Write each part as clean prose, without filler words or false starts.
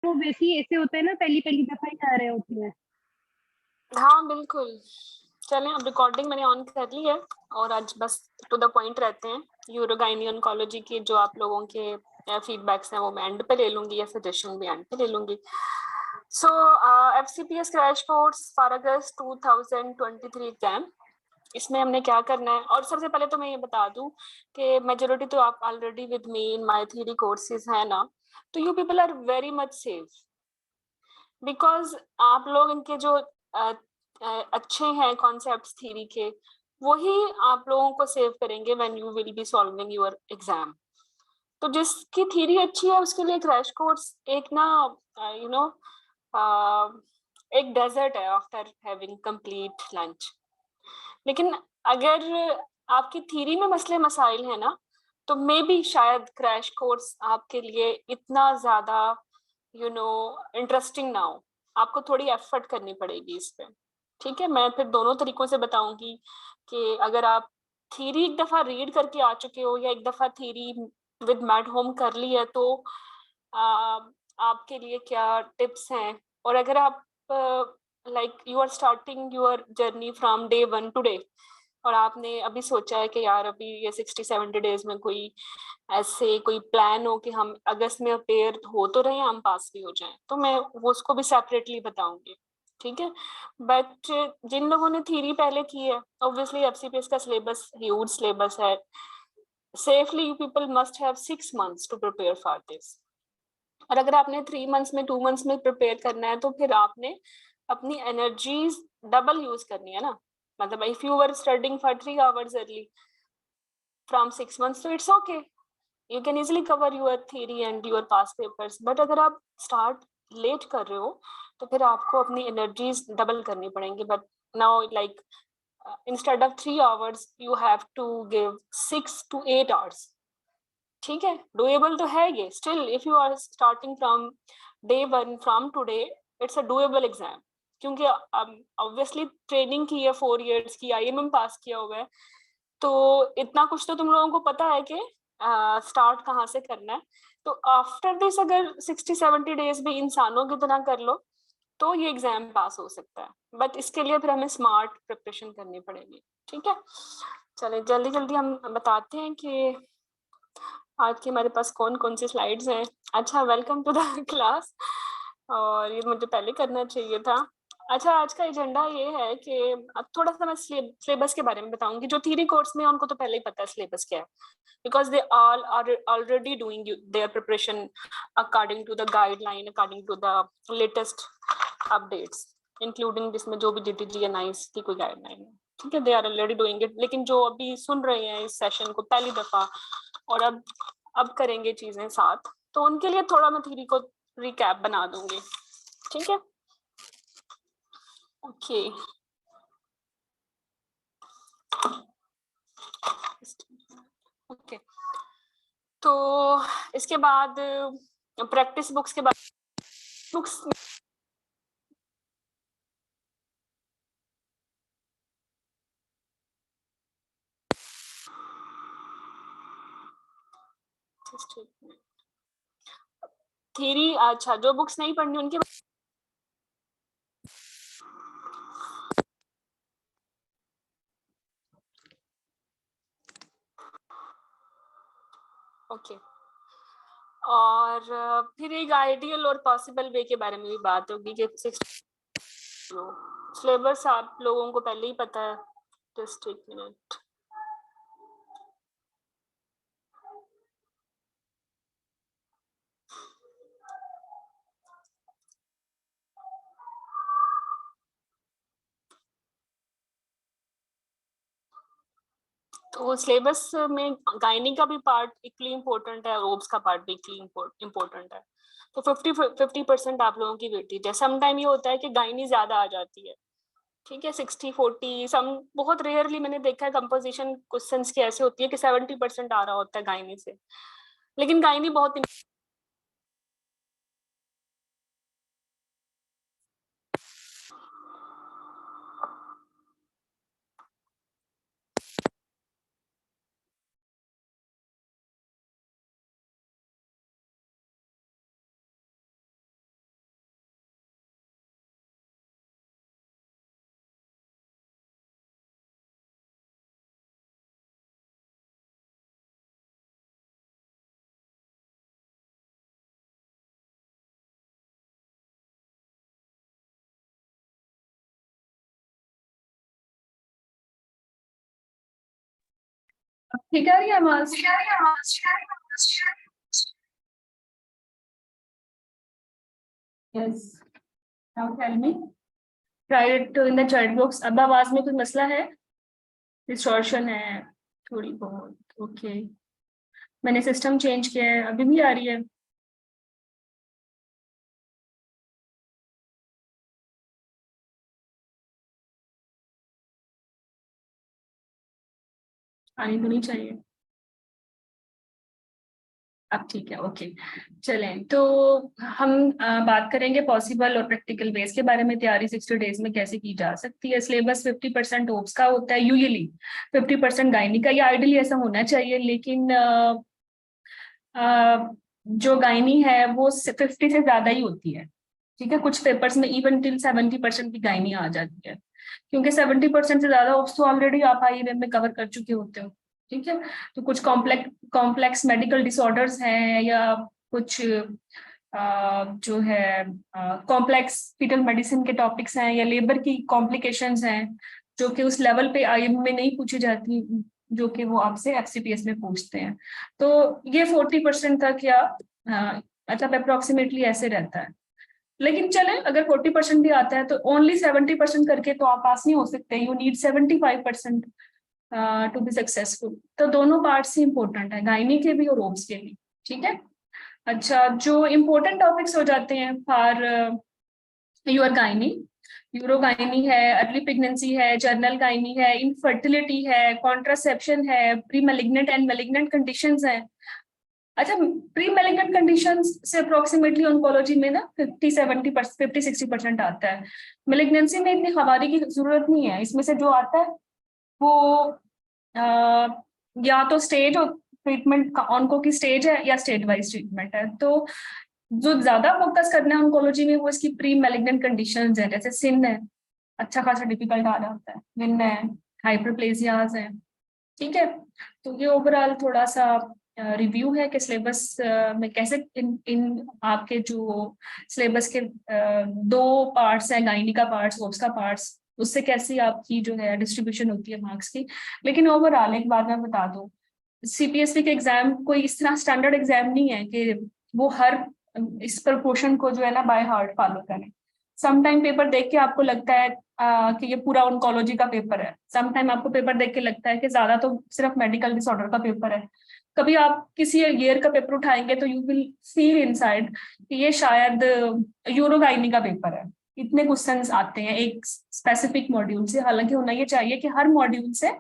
वो वैसे ही ऐसे होता है ना, पहली पहली दफा ही जा रहे होते हैं। हाँ बिल्कुल। चलें, अब रिकॉर्डिंग मैंने ऑन कर ली है और आज बस टू द पॉइंट रहते हैं। यूरोगाइनी ऑन्कोलॉजी की जो आप लोगों के फीडबैक्स हैं वो मैं एंड पे ले लूंगी या सजेशन भी एंड पे ले लूंगी। सो FCPS crash course for August 2023 exam, इसमें हमने क्या करना है। और सबसे पहले तो मैं ये बता दूं कि मेजोरिटी तो आप already with me in my theory courses है ना, तो you people are very much safe because आप लोग इनके जो अच्छे हैं कॉन्सेप्ट्स थ्योरी के, वही आप लोगों को सेव करेंगे when you will be solving your exam. तो जिसकी थ्योरी अच्छी है उसके लिए क्रैश कोर्स एक ना यू नो एक डेजर्ट है आफ्टर हैविंग कंप्लीट लंच। लेकिन अगर आपकी थ्योरी में मसले मसाइल है ना, तो मे बी शायद क्रैश कोर्स आपके लिए इतना ज्यादा इंटरेस्टिंग ना हो, आपको थोड़ी एफर्ट करनी पड़ेगी इस पे। ठीक है, मैं फिर दोनों तरीकों से बताऊंगी कि अगर आप थ्योरी एक दफा रीड करके आ चुके हो या एक दफा थ्योरी विद मैट होम कर ली है तो आ, आपके लिए क्या टिप्स हैं। और अगर आप like you are starting your journey from day 1 today, और आपने अभी सोचा है कि यार अभी ये 60-70 डेज में कोई ऐसे कोई प्लान हो कि हम अगस्त में अपेयर हो तो रहे, हम पास भी हो जाएं, तो मैं वो उसको भी सेपरेटली बताऊंगी। ठीक है, बट जिन लोगों ने थ्योरी पहले की है, ऑब्वियसली FCPS का सिलेबस ह्यूज सिलेबस है। Safely you people must have 6 months to prepare for this. और अगर आपने 3 months में 2 months में प्रिपेयर करना है तो फिर आपने अपनी एनर्जीज डबल यूज करनी है ना। मतलब if you were studying for 3 hours early from 6 months, so it's okay, you can easily cover your theory and your past papers. but अगर आप स्टार्ट लेट कर रहे हो तो फिर आपको अपनी एनर्जीज डबल करनी पड़ेंगी। But now like instead of 3 hours you have to give 6 to 8 hours। ठीक है, डुएबल तो है ये still. If you are starting from day 1 from today, it's a doable exam, क्योंकि ऑब्वियसली ट्रेनिंग की है 4 years की, IMM पास किया हुआ है, तो इतना कुछ तो तुम लोगों को पता है कि स्टार्ट कहाँ से करना है। तो आफ्टर दिस अगर 60-70 डेज भी इंसानों की तरह कर लो तो ये एग्जाम पास हो सकता है, बट इसके लिए फिर हमें स्मार्ट प्रिपरेशन करनी पड़ेगी। ठीक है, चलिए जल्दी जल्दी हम बताते हैं कि आज की हमारे पास कौन कौन सी स्लाइड्स हैं। अच्छा, वेलकम टू द क्लास, और ये मुझे पहले करना चाहिए था। अच्छा, आज का एजेंडा ये है कि अब थोड़ा सा मैं सिलेबस के बारे में बताऊंगी। जो थ्योरी कोर्स में है उनको तो पहले ही पता है सिलेबस क्या है, because they all are already doing their preparation according to the guideline, according to the latest updates, including जिसमें जो भी DTG या NICE की कोई गाइडलाइन है। ठीक है, they are already doing it। लेकिन जो अभी सुन रहे हैं इस सेशन को पहली दफा और अब करेंगे चीजें साथ, तो उनके लिए थोड़ा मैं थ्योरी को रिकैप बना दूंगी। ठीक है, ओके। ओके, तो इसके बाद प्रैक्टिस बुक्स के बाद बुक्स थ्योरी, अच्छा जो बुक्स नहीं पढ़नी उनके ओके। और फिर एक आइडियल और पॉसिबल वे के बारे में भी बात होगी कि सिलेबस आप लोगों को पहले ही पता है। जस्ट एक मिनट, तो सिलेबस में गायनी का भी पार्ट इक्वली इम्पोर्टेंट है, ओब्स का पार्ट भी इक्वली इम्पोर्टेंट है। तो 50% आप लोगों की वेटेज है। समटाइम ये होता है कि गायनी ज्यादा आ जाती है। ठीक है, 60-40, सम बहुत रेयरली मैंने देखा है कंपोजिशन क्वेश्चंस की ऐसे होती है कि 70% आ रहा होता है गायनी से। लेकिन गायनी बहुत ठीक है आवाज? Yes, now tell me, try it in the chat box. अब आवाज में कोई मसला है? डिस्टॉर्शन है थोड़ी बहुत? ओके, मैंने सिस्टम चेंज किया है, अभी भी आ रही है? आनी तो नहीं चाहिए। अब ठीक है, ओके। चलें तो हम बात करेंगे पॉसिबल और प्रैक्टिकल वेज के बारे में। तैयारी 60 डेज में कैसे की जा सकती है। सिलेबस 50% ओप्स का होता है यूजुअली, 50% गायनी का। ये आइडियली ऐसा होना चाहिए, लेकिन जो गायनी है वो 50 से ज्यादा ही होती है। ठीक है, कुछ पेपर्स में इवन टिल 70% की गायनी आ जाती है, क्योंकि 70% से ज्यादा ओप्स तो ऑलरेडी आप आईएमए में कवर कर चुके होते हो। ठीक है, तो कुछ कॉम्प्लेक्स मेडिकल डिसऑर्डर्स हैं, या कुछ जो है कॉम्प्लेक्स फीटल मेडिसिन के टॉपिक्स हैं, या लेबर की कॉम्प्लिकेशंस हैं, जो कि उस लेवल पे आईएमए में नहीं पूछी जाती, जो कि वो आपसे एफसीपीएस में पूछते हैं। तो ये 40% तक, या मतलब अप्रोक्सीमेटली ऐसे रहता है। लेकिन चले, अगर 40% भी आता है तो ओनली 70% करके तो आप पास नहीं हो सकते। You need 75% to be successful. तो दोनों पार्ट्स ही इंपॉर्टेंट है, गायनी के भी और ओब्स के भी। ठीक है, अच्छा, जो इम्पोर्टेंट टॉपिक्स हो जाते हैं फॉर योर गायनी, यूरोगायनी है, अर्ली प्रेगनेंसी है, जर्नल गायनी है, इनफर्टिलिटी है, कॉन्ट्रासेप्शन है, pre malignant and malignant conditions हैं। अच्छा, प्री मेलिग्नेंट कंडीशंस से अप्रोक्सीमेटली ऑन्कोलॉजी में ना 50-60% आता है। मेलिग्नेंसी में इतनी खबारी की जरूरत नहीं है, इसमें से जो आता है वो या तो स्टेज और ट्रीटमेंट का, ऑन्को की स्टेज है, या स्टेज वाइज ट्रीटमेंट है। तो जो ज्यादा फोकस करना है ऑन्कोलॉजी में वो इसकी प्री मेलिग्नेंट कंडीशंस है, जैसे सिन है, अच्छा खासा डिफिकल्ट आ जाता है, विन है, हाइपरप्लेजियाज है। ठीक है, तो ये ओवरऑल थोड़ा सा रिव्यू है कि सिलेबस में कैसे इन आपके जो सिलेबस के दो पार्ट्स हैं, गायनी का पार्ट्स, ओब्स का पार्ट्स, उससे कैसी आपकी जो है डिस्ट्रीब्यूशन होती है मार्क्स की। लेकिन ओवरऑल एक बात मैं बता दूं, सीपीएससी के एग्जाम कोई इस तरह स्टैंडर्ड एग्जाम नहीं है कि वो हर इस प्रपोर्शन को जो है ना बाय हार्ट फॉलो करें। सम टाइम पेपर देख के आपको लगता है कि ये पूरा ऑन्कोलॉजी का पेपर है, सम टाइम आपको पेपर देख के लगता है कि ज्यादा तो सिर्फ मेडिकल डिसऑर्डर का पेपर है। कभी आप किसी ईयर का पेपर उठाएंगे तो यू विल फील इनसाइड कि ये शायद यूरोगाइनी का पेपर है। इतने क्वेश्चंस आते हैं एक स्पेसिफिक मॉड्यूल से, हालांकि होना ये चाहिए कि हर मॉड्यूल से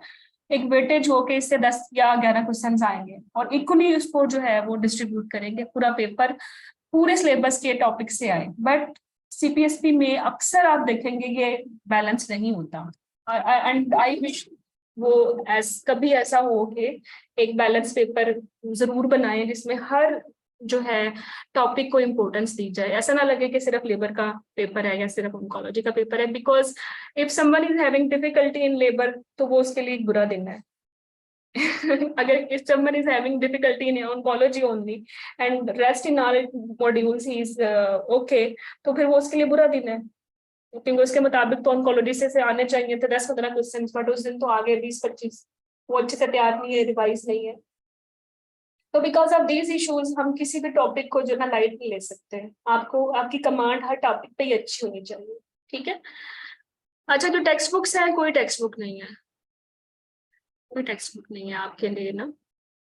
एक वेटेज हो के इससे 10 या 11 क्वेश्चंस आएंगे, और इक्वली उसको जो है वो डिस्ट्रीब्यूट करेंगे, पूरा पेपर पूरे सिलेबस के टॉपिक से आए। बट सीपीएसपी में अक्सर आप देखेंगे ये बैलेंस नहीं होता, एंड आई विश वो कभी ऐसा हो कि एक बैलेंस पेपर जरूर बनाए जिसमें हर जो है टॉपिक को इम्पोर्टेंस दी जाए। ऐसा ना लगे कि सिर्फ लेबर का पेपर है या सिर्फ ऑन्कोलॉजी का पेपर है, because if someone is having difficulty in labour तो वो उसके लिए एक बुरा दिन है। अगर if someone is having difficulty in oncology only and rest in all modules he is okay, तो फिर वो उसके लिए बुरा दिन है, क्योंकि उसके मुताबिक तो ऑन्कोलॉजी से आने चाहिए थे 10-15 क्वेश्चन, बट उस दिन तो आगे 20-25, वो अच्छे से तैयार नहीं है, रिवाइज नहीं है। तो बिकॉज ऑफ दीज इश्यूज हम किसी भी टॉपिक को जो ना लाइट नहीं ले सकते हैं। आपको आपकी कमांड हर टॉपिक पे ही अच्छी होनी चाहिए। ठीक है, अच्छा, जो टेक्स्ट बुक्स है, कोई टेक्स्ट बुक नहीं है, कोई टेक्स्ट बुक नहीं है आपके लिए ना,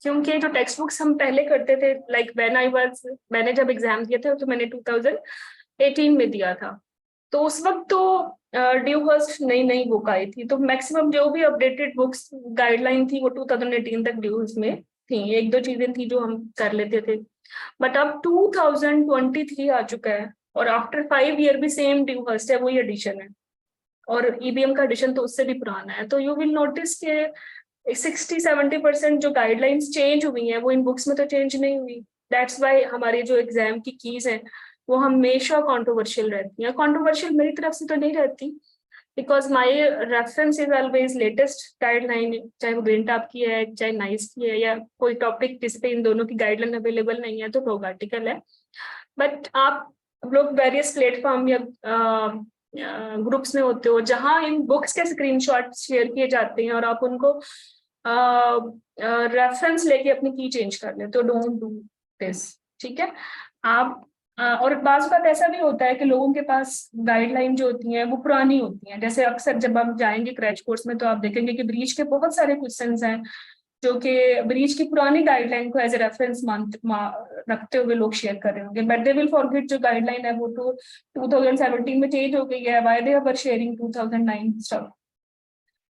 क्योंकि जो टेक्स्ट बुक्स हम पहले करते थे, लाइक व्हेन आई वाज, मैंने जब एग्जाम दिए थे तो मैंने 2018 में दिया था, तो उस वक्त तो ड्यूहर्स्ट नई नई बुक आई थी, तो मैक्सिमम जो भी अपडेटेड बुक्स गाइडलाइन थी वो 2018 तक ड्यूहर्स्ट में थी। एक दो चीजें थी जो हम कर लेते थे, बट अब 2023 आ चुका है, और आफ्टर 5 ईयर भी सेम ड्यूहर्स्ट है, वही एडिशन है, और ईबीएम का एडिशन तो उससे भी पुराना है। तो यू विल नोटिस के 60-70% जो गाइडलाइंस चेंज हुई हैं वो इन बुक्स में तो चेंज नहीं हुई। दैट्स वाई हमारी जो एग्जाम की कीज है वो हमेशा कंट्रोवर्शियल रहती हैं। कंट्रोवर्शियल मेरी तरफ से तो नहीं रहती, because my reference is always latest guideline, चाहे वो ग्रीन टॉप की है, चाहे नाइस की है, या कोई टॉपिक जिसपे इन दोनों की गाइडलाइन अवेलेबल नहीं है तो रोग आर्टिकल है। बट आप लोग वेरियस प्लेटफॉर्म या ग्रुप्स में होते हो जहां इन बुक्स के स्क्रीनशॉट शेयर किए जाते हैं, और आप उनको रेफरेंस लेके अपनी की चेंज कर ले, तो डोंट डू दिस, ठीक है। आप और बाज़ बात ऐसा भी होता है कि लोगों के पास गाइडलाइन जो होती हैं वो पुरानी होती हैं। जैसे अक्सर जब हम जाएंगे क्रैश कोर्स में तो आप देखेंगे कि ब्रीच के बहुत सारे क्वेश्चंस हैं जो कि ब्रीच की पुरानी गाइडलाइन को एज ए रेफरेंस रखते हुए लोग शेयर कर रहे होंगे, बट दे विल फॉरगेट जो गाइडलाइन है वो तो 2017 में चेंज हो गई है, why they are sharing 2009 stuff.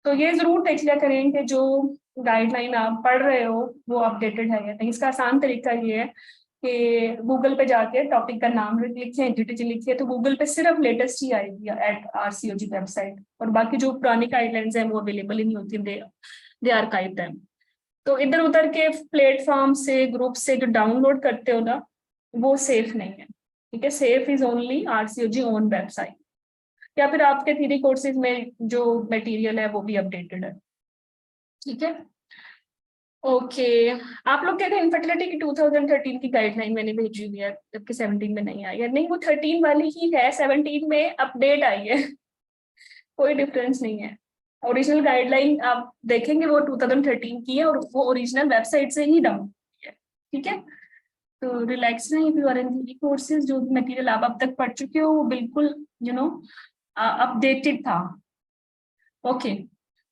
तो ये जरूर देख लिया करें कि जो गाइडलाइन आप पढ़ रहे हो वो अपडेटेड है या नहीं। इसका आसान तरीका ये है कि गूगल पे जाके टॉपिक का नाम लिखिए, एंटिटी लिखिए, तो गूगल पे सिर्फ लेटेस्ट ही आएगी एट RCOG वेबसाइट, और बाकी जो पुरानी गाइडलाइंस हैं वो अवेलेबल ही नहीं होती, दे आर्काइव देम। तो इधर उधर के प्लेटफॉर्म से, ग्रुप से जो डाउनलोड करते हो ना, वो सेफ नहीं है, ठीक है। Safe is only RCOG own website, या फिर आपके थ्योरी कोर्सेज में जो मटेरियल है वो भी अपडेटेड है, ठीक है। ओके, आप लोग कहते हैं इनफर्टिलिटी की 2013 की गाइडलाइन मैंने भेजी हुई है, जबकि 17 में नहीं आई है। नहीं, वो 13 वाली ही है, 17 में अपडेट आई है। कोई डिफरेंस नहीं है। ओरिजिनल गाइडलाइन आप देखेंगे वो 2013 की है, और वो ओरिजिनल वेबसाइट से ही डाउन है, ठीक है। तो रिलैक्स नहीं, if you are in theory courses, जो मटेरियल आप अब तक पढ़ चुके हो वो बिल्कुल अपडेटेड था। ओके,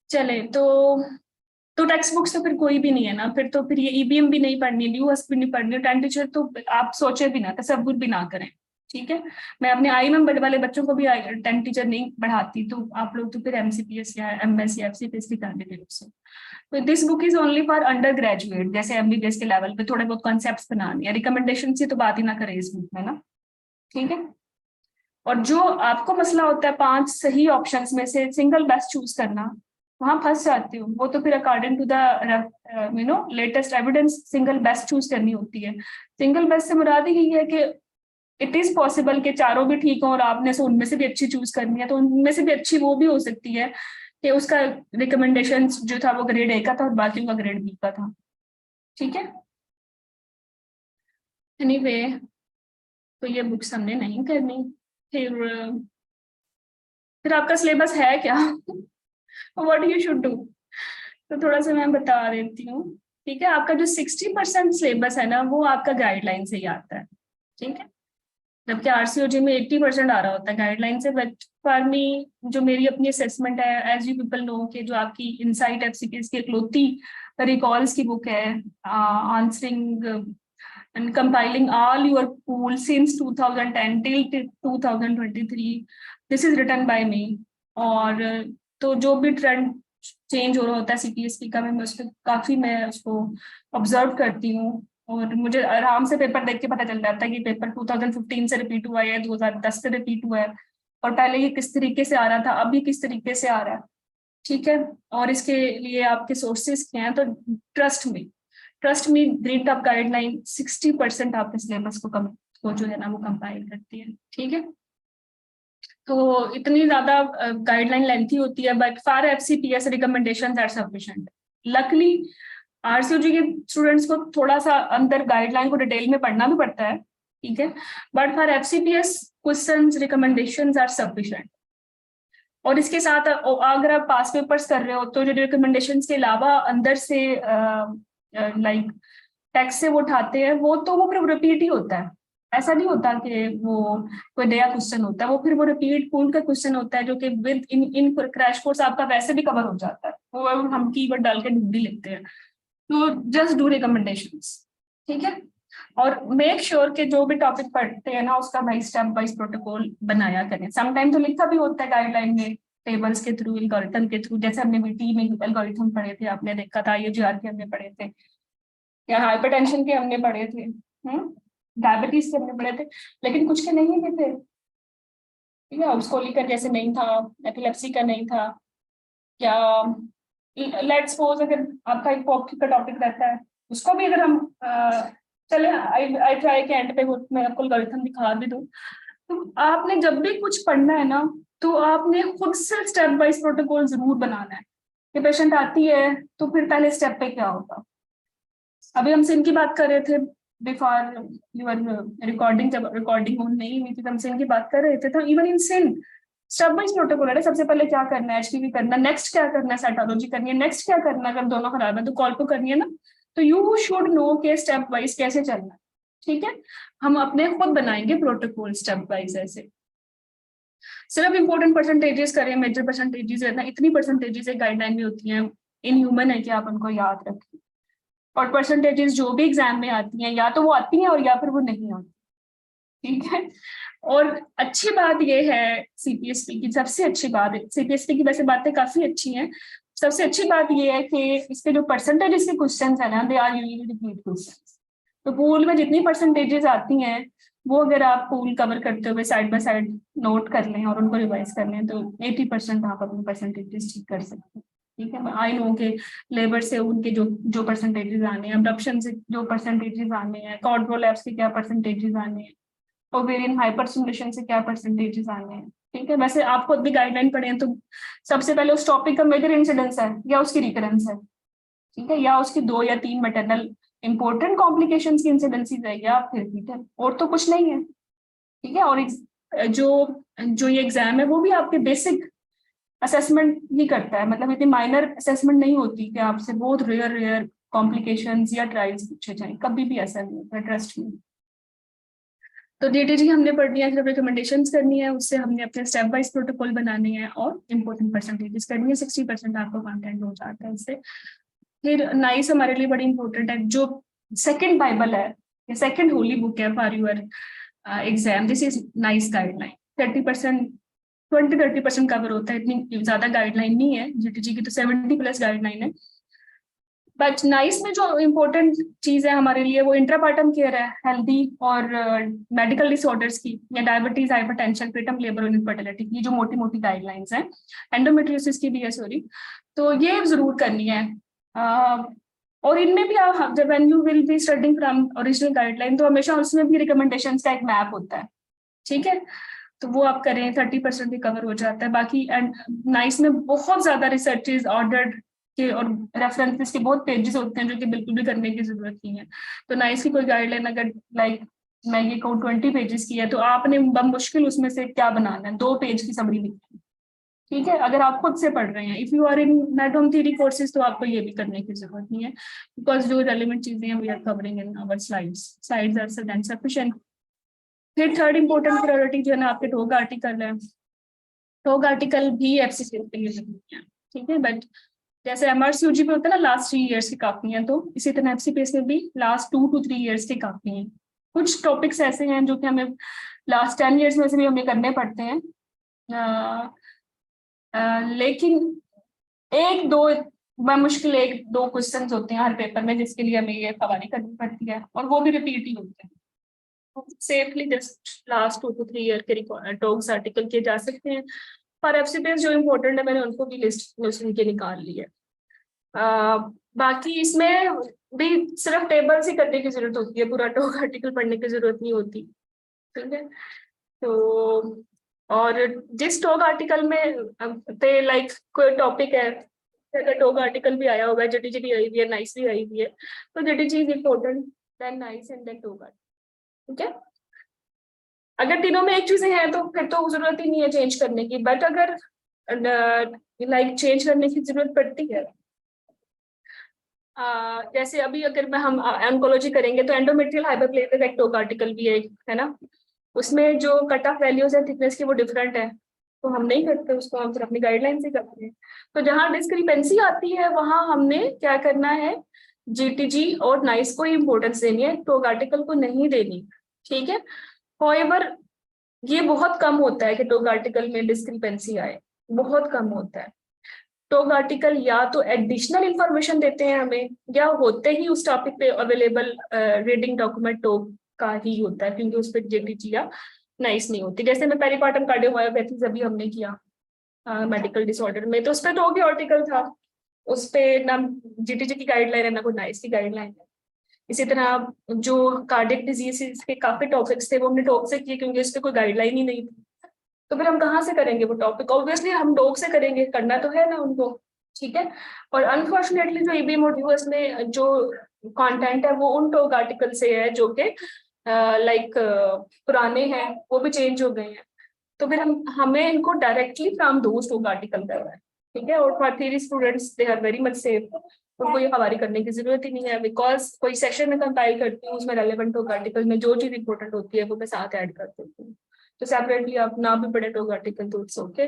चले तो टेक्स्ट बुक्स तो फिर कोई भी नहीं है ना, फिर ये EBM भी नहीं पढ़नी, ल्यूहस भी नहीं पढ़नी, 10 टीचर तो आप सोचे भी ना, तसव्वुर भी ना करें, ठीक है। मैं अपने IIM वाले बच्चों को भी 10 टीचर नहीं पढ़ाती, तो आप लोग तो फिर MCPS या MS या FCPS भी कर देते उससे। तो this book is only for under graduate, जैसे MBBS के लेवल पे थोड़े बहुत कॉन्सेप्ट बनाने हैं, रिकमेंडेशन से तो बात ही ना करें इस बुक में ना, ठीक है। और जो आपको मसला होता है 5 सही ऑप्शंस में से सिंगल बेस्ट चूज करना, वहां फंस जाती हूँ। वो तो फिर according to the latest evidence single best choose करनी होती है। सिंगल बेस्ट से मुराद ही है कि इट इज पॉसिबल कि चारों भी ठीक हो और आपने से उनमें से भी अच्छी चूज करनी है, तो उनमें से भी अच्छी वो भी हो सकती है कि उसका रिकमेंडेशन जो था वो ग्रेड A का था और बाकी का ग्रेड B का था, ठीक है। एनीवे, तो ये बुक्स हमने नहीं करनी। फिर आपका सिलेबस है क्या? व्हाट यू शुड डू, तो थोड़ा सा मैं बता देती हूँ, ठीक है। आपका जो 60% सिलेबस है ना वो आपका गाइडलाइन से ही आता है, ठीक है। जबकि RCOG में 80% आ रहा होता है गाइडलाइन से। बट फॉर मी, जो मेरी अपनी असेसमेंट है, एज यू पीपल नो, कि जो आपकी इनसाइट FCPS की इकलौती रिकॉल्स की बुक है, answering and compiling all your pool since 2010 till 2023, this is written by me। और तो जो भी ट्रेंड चेंज हो रहा होता है CPSP का, मैं उसको काफी मैं उसको ऑब्जर्व करती हूँ, और मुझे आराम से पेपर देख के पता चल जाता है कि पेपर 2015 से रिपीट हुआ है, 2010 से रिपीट हुआ है, और पहले ये किस तरीके से आ रहा था, अभी किस तरीके से आ रहा है, ठीक है। और इसके लिए आपके सोर्सेज क्या हैं, तो trust me read up guideline 60% आपके सिलेबस को जो है ना वो कंपाइल करती है, ठीक है। तो इतनी ज्यादा गाइडलाइन लेंथी होती है, but for FCPS recommendations are sufficient. Luckily RCOG के स्टूडेंट्स को थोड़ा सा अंदर गाइडलाइन को डिटेल में पढ़ना भी पड़ता है, ठीक है, but for FCPS questions recommendations are sufficient. और इसके साथ अगर आप पास पेपर्स कर रहे हो तो जो रिकमेंडेशंस के अलावा अंदर से लाइक टेक्स्ट से वो उठाते हैं, वो फिर रिपीट ही होता है। ऐसा नहीं होता कि वो कोई नया क्वेश्चन होता है, वो फिर वो रिपीट पूल का क्वेश्चन होता है, जो कि विद इन क्रैश कोर्स आपका वैसे भी कवर हो जाता है, वो हम कीवर्ड डाल के ढूंढ लिखते हैं। तो जस्ट डू रिकमेंडेशंस, ठीक है। और मेक श्योर कि जो भी टॉपिक पढ़ते हैं ना उसका भाई स्टेप वाइज प्रोटोकॉल बनाया करें। समटाइम तो लिखा भी होता है गाइडलाइन में टेबल्स के थ्रू, एल्गोरिथम के थ्रू, जैसे हमने BT में एल्गोरिथम पढ़े थे, आपने देखा था, IUGR के हमने पढ़े थे, या हाइपरटेंशन के हमने पढ़े थे, डायबिटीज के हमने पढ़े थे, लेकिन कुछ के नहीं भी थे, ठीक है। उसको लेकर जैसे नहीं था, एपिलेप्सी का नहीं था, या लेट्स सपोज अगर आपका एक पॉप का टॉपिक रहता है, उसको भी अगर हम चले आई ट्राई के एंड पे मैं आपको एल्गोरिथम दिखा भी दूं, तो आपने जब भी कुछ पढ़ना है ना तो आपने खुद से स्टेप वाइज प्रोटोकॉल जरूर बनाना है कि पेशेंट आती है तो फिर पहले स्टेप पे क्या होगा। अभी हम सिन की बात कर रहे थे बिफोर यूर रिकॉर्डिंग, जब रिकॉर्डिंग ऑन नहीं हुई थी हम सिन की बात कर रहे थे, तो even in CIN step wise protocol है। सबसे पहले क्या करना है, HPV करना, नेक्स्ट क्या करना है, साइटोलॉजी करनी है, नेक्स्ट क्या करना है अगर दोनों खराब है तो कॉल को करनी है ना। तो यू शुड नो के स्टेप वाइज कैसे चलना है, ठीक है। हम अपने खुद बनाएंगे प्रोटोकॉल स्टेप वाइज ऐसे। सिर्फ इंपॉर्टेंट परसेंटेजेस करें, मेजर परसेंटेजेस रहना, इतनी परसेंटेजेस एक गाइडलाइन में होती हैं, इन ह्यूमन है कि आप उनको याद रखें। और परसेंटेजेस जो भी एग्जाम में आती हैं या तो वो आती हैं और या फिर वो नहीं आती, ठीक है। और अच्छी बात ये है CPSP की, सबसे अच्छी बात है CPSP की, वैसे बातें काफी अच्छी हैं, सबसे अच्छी बात ये है कि इसके जो परसेंटेज के क्वेश्चन है ना, they are usually repeat question. तो पूल में जितनी परसेंटेजेस आती हैं वो अगर आप पूल कवर करते हुए साइड बाय साइड नोट कर लें और उनको रिवाइज कर लें तो 80% आप अपनी परसेंटेजेस ठीक कर सकते हैं, ठीक है। आई नो के लेबर से उनके जो परसेंटेजेस आने हैं, अब्डक्शन से जो परसेंटेजेस आने हैं, कॉर्ड प्रोलैप्स के क्या परसेंटेजेस आने हैं, ओवेरियन हाइपरस्टिमुलेशन से क्या परसेंटेजेस आने हैं, ठीक है। वैसे आप खुद भी गाइडलाइन पढ़े हैं तो सबसे पहले उस टॉपिक का मेजर इंसिडेंस है या उसकी रिकरेंस है, ठीक है, या उसकी 2 या 3 मैटरनल इंपॉर्टेंट कॉम्प्लिकेशंस की इंसिडेंसीज है, या फिर ठीक है और तो कुछ नहीं है, ठीक है। और जो ये एग्जाम है वो भी आपके बेसिक असेसमेंट ही करता है, मतलब इतनी माइनर असेसमेंट नहीं होती कि आपसे बहुत रेयर कॉम्प्लिकेशंस या ट्रायल्स पूछे जाए, कभी भी ऐसा नहीं होता, ट्रस्ट में। तो DTG हमने पढ़ लिया, सिर्फ रिकमेंडेशंस करनी है, उससे हमने अपने स्टेप वाइज प्रोटोकॉल बनाने हैं और इंपॉर्टेंट परसेंटेजेस करनी है। 60% आपको कंटेंट हो जाता है इससे। फिर नाइस हमारे लिए बड़ी इंपॉर्टेंट है, जो सेकंड बाइबल है, ये सेकंड होली बुक है for your exam, this is NICE guideline. 20-30% cover होता है, इतनी ज्यादा गाइडलाइन नहीं है, GTG की तो 70+ गाइडलाइन है। बट नाइस में जो इम्पोर्टेंट चीज है हमारे लिए वो इंट्रापार्टम केयर है, हेल्दी और मेडिकल डिसऑर्डर्स की, या डायबिटीज, हाइपरटेंशन, प्रीटर्म लेबर और इनफर्टिलिटी की जो मोटी मोटी गाइडलाइंस हैं, एंडोमेट्रियोसिस की भी है सॉरी, तो ये जरूर करनी है। और इनमें भी आप जब when you will be studying from original guideline तो हमेशा उसमें भी रिकमेंडेशंस का एक मैप होता है, ठीक है, तो वो आप करें, 30% भी कवर हो जाता है। बाकी एंड नाइस में बहुत ज्यादा रिसर्चेज ऑर्डर्ड के और रेफरेंसेस के बहुत पेजेस होते हैं जो कि बिल्कुल भी करने की जरूरत नहीं है। तो नाइस की कोई गाइडलाइन अगर लाइक मैं ये कहूँ 20 पेजेस की है तो आपने मुश्किल उसमें से क्या बनाना है, 2 पेज की समरी लिखनी, ठीक है, अगर आप खुद से पढ़ रहे हैं। If you are in med home theory courses तो आपको ये भी करने की जरूरत नहीं है, बिकॉज जो रेलिवेंट चीजें हैं we are covering in our slides are sufficient. फिर थर्ड इंपॉर्टेंट प्रायोरिटी जो है ना आपके टॉक आर्टिकल है, टॉक आर्टिकल भी FCPS के लिए जरूरी है, ठीक है। बट जैसे MRCUG पे होता है ना लास्ट 3 इयर्स की काफी हैं, तो इसी तरह FCPS में भी लास्ट 2 to 3 इयर्स की काफी हैं। कुछ टॉपिक्स ऐसे हैं जो कि हमें लास्ट 10 इयर्स में से भी हमें करने पड़ते हैं, लेकिन 1-2 क्वेश्चन होते हैं हर पेपर में जिसके लिए हमें ये सवारी करनी पड़ती है और वो भी रिपीट ही होते हैं। Safely just last 2 to 3 year के टॉक्स आर्टिकल किए जा सकते हैं। पर FCPS जो इम्पोर्टेंट है मैंने उनको भी लिस्ट में के निकाल ली है। बाकी इसमें भी सिर्फ टेबल्स ही करने की जरूरत होती है, पूरा टॉक आर्टिकल पढ़ने की जरूरत नहीं होती, ठीक है। तो और जिस टॉक आर्टिकल में पे लाइक कोई टॉपिक है, अगर टॉक आर्टिकल भी आया होगा, GTG भी आई हुई है, नाइस भी आई हुई है, तो GTG is important then NICE and then TOG article, ठीक है। अगर तीनों में एक चीजें हैं तो फिर तो जरूरत ही नहीं है चेंज करने की, बट अगर लाइक चेंज करने की जरूरत पड़ती है, जैसे अभी अगर हम ऑन्कोलॉजी करेंगे तो एंडोमेट्रियल हाइपरप्लेसिया का एक टॉक आर्टिकल भी है ना, उसमें जो कट ऑफ वैल्यूज है थिकनेस की वो डिफरेंट है, तो हम नहीं करते उसको, हम सिर्फ अपनी गाइडलाइन से करते हैं। तो जहाँ डिस्क्रिपेंसी आती है वहां हमने क्या करना है, GTG और नाइस को इम्पोर्टेंस देनी है, टॉक आर्टिकल को नहीं देनी, ठीक है। होएवर ये बहुत कम होता है कि टॉक आर्टिकल में डिस्क्रिपेंसी आए, बहुत कम होता है। टॉक आर्टिकल या तो एडिशनल इंफॉर्मेशन देते हैं हमें, या होते ही उस टॉपिक पे अवेलेबल रीडिंग डॉक्यूमेंट टॉक का ही होता है, क्योंकि उस पर GTG या नाइस नहीं होती। जैसे मैं पेरीपार्टम कार्डियोमायोपैथी अभी हमने किया मेडिकल डिसऑर्डर में, तो उस पर टॉक आर्टिकल था, उस पे ना GTG की गाइडलाइन है ना कोई नाइस की गाइडलाइन है। इसी तरह जो कार्डियक डिजीज के काफी टॉपिक्स थे वो हमने टॉक से किए, क्योंकि उस पर कोई गाइडलाइन ही नहीं थी, तो फिर हम कहाँ से करेंगे वो टॉपिक, ऑब्वियसली हम डॉग से करेंगे, करना तो है ना उनको, ठीक है। और अनफॉर्चुनेटली जो EB मॉड्यूल्स में जो कंटेंट है वो उन टॉक आर्टिकल से है जो कि लाइक पुराने हैं, वो भी चेंज हो गए हैं, तो फिर हमें इनको directly from those TOG article करना है, ठीक है। और for theory students they are very much safe, उनको ये हवारी करने की जरूरत ही नहीं है, बिकॉज कोई सेशन में कंपाइल करती हूँ उसमें रेलेवेंट टॉक आर्टिकल में जो चीज इंपॉर्टेंट होती है वो मैं साथ ऐड कर देती हूँ। तो सेपरेटली आप ना भी पढ़े टॉक आर्टिकल तो इट्स ओके।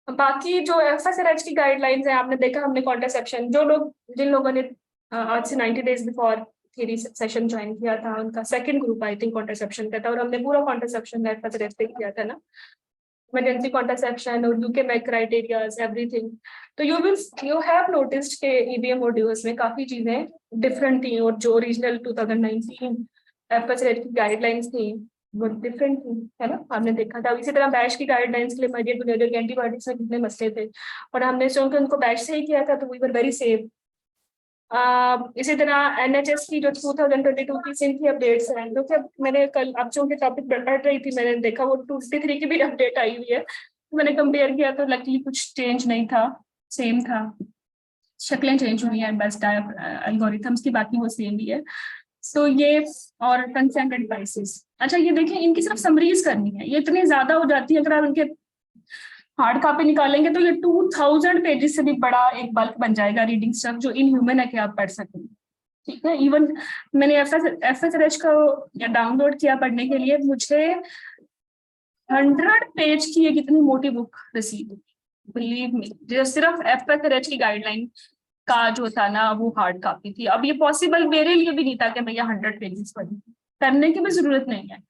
बाकी जो एफएसआरएच की गाइडलाइंस है, आपने देखा हमने कॉन्ट्रासेप्शन, जो लोग जिन लोगों ने आज से 90 days before theory session join किया था, उनका second group I think contraception का था, और हमने पूरा कॉन्ट्रासेप्शन एफएसआरएच पे किया था ना, इमरजेंसी कॉन्ट्रासेप्शन और यूके मैक क्राइटेरियाज एवरीथिंग। तो यू हैव नोटिस्ड के ईबीएम मॉड्यूल्स में काफी चीजें डिफरेंट थी, और जो ओरिजिनल 2019 एफएसआरएच की गाइडलाइंस थी वो डिफरेंट थी, है ना, आपने देखा था। इसी तरह बैच की गाइडलाइंस के लिए मजेरियल एंटीबायोटिक्स में कितने मसले थे, और हमने चूंकि उनको बैच से ही किया था तो वी वर वेरी सेफ। इसी तरह एनएचएस की जो 2022 की सिंह की अपडेट्स हैं, क्योंकि अब मैंने कल अब चूंकि टॉपिक पढ़ रही थी, मैंने देखा वो 253 की भी अपडेट आई हुई है, तो मैंने कंपेयर किया तो लकीली कुछ चेंज नहीं था, सेम था, शक्लें चेंज हुई हैं बस, एल्गोरिथम्स की बाकी वो सेम ही है। सो ये और कंसेंट एडवाइसेस, अच्छा ये देखिए इनकी सिर्फ समरीज करनी है, ये इतनी ज्यादा हो जाती है, अगर आप इनके हार्ड कॉपी निकालेंगे तो ये 2000 पेजेस से भी बड़ा एक बल्क बन जाएगा रीडिंग स्टफ, जो इनह्यूमन है कि आप पढ़ सकें, ठीक है। इवन मैंने एफएसआरएच का डाउनलोड किया पढ़ने के लिए, मुझे 100 पेज की एक इतनी मोटी बुक रिसीव, बिलीव मी, जो सिर्फ एफएसआरएच की गाइडलाइन का जो था ना वो हार्ड कॉपी थी। अब ये पॉसिबल मेरे लिए भी नहीं था कि मैं ये 100 पेजेस पढ़ूं, करने की भी जरूरत नहीं है,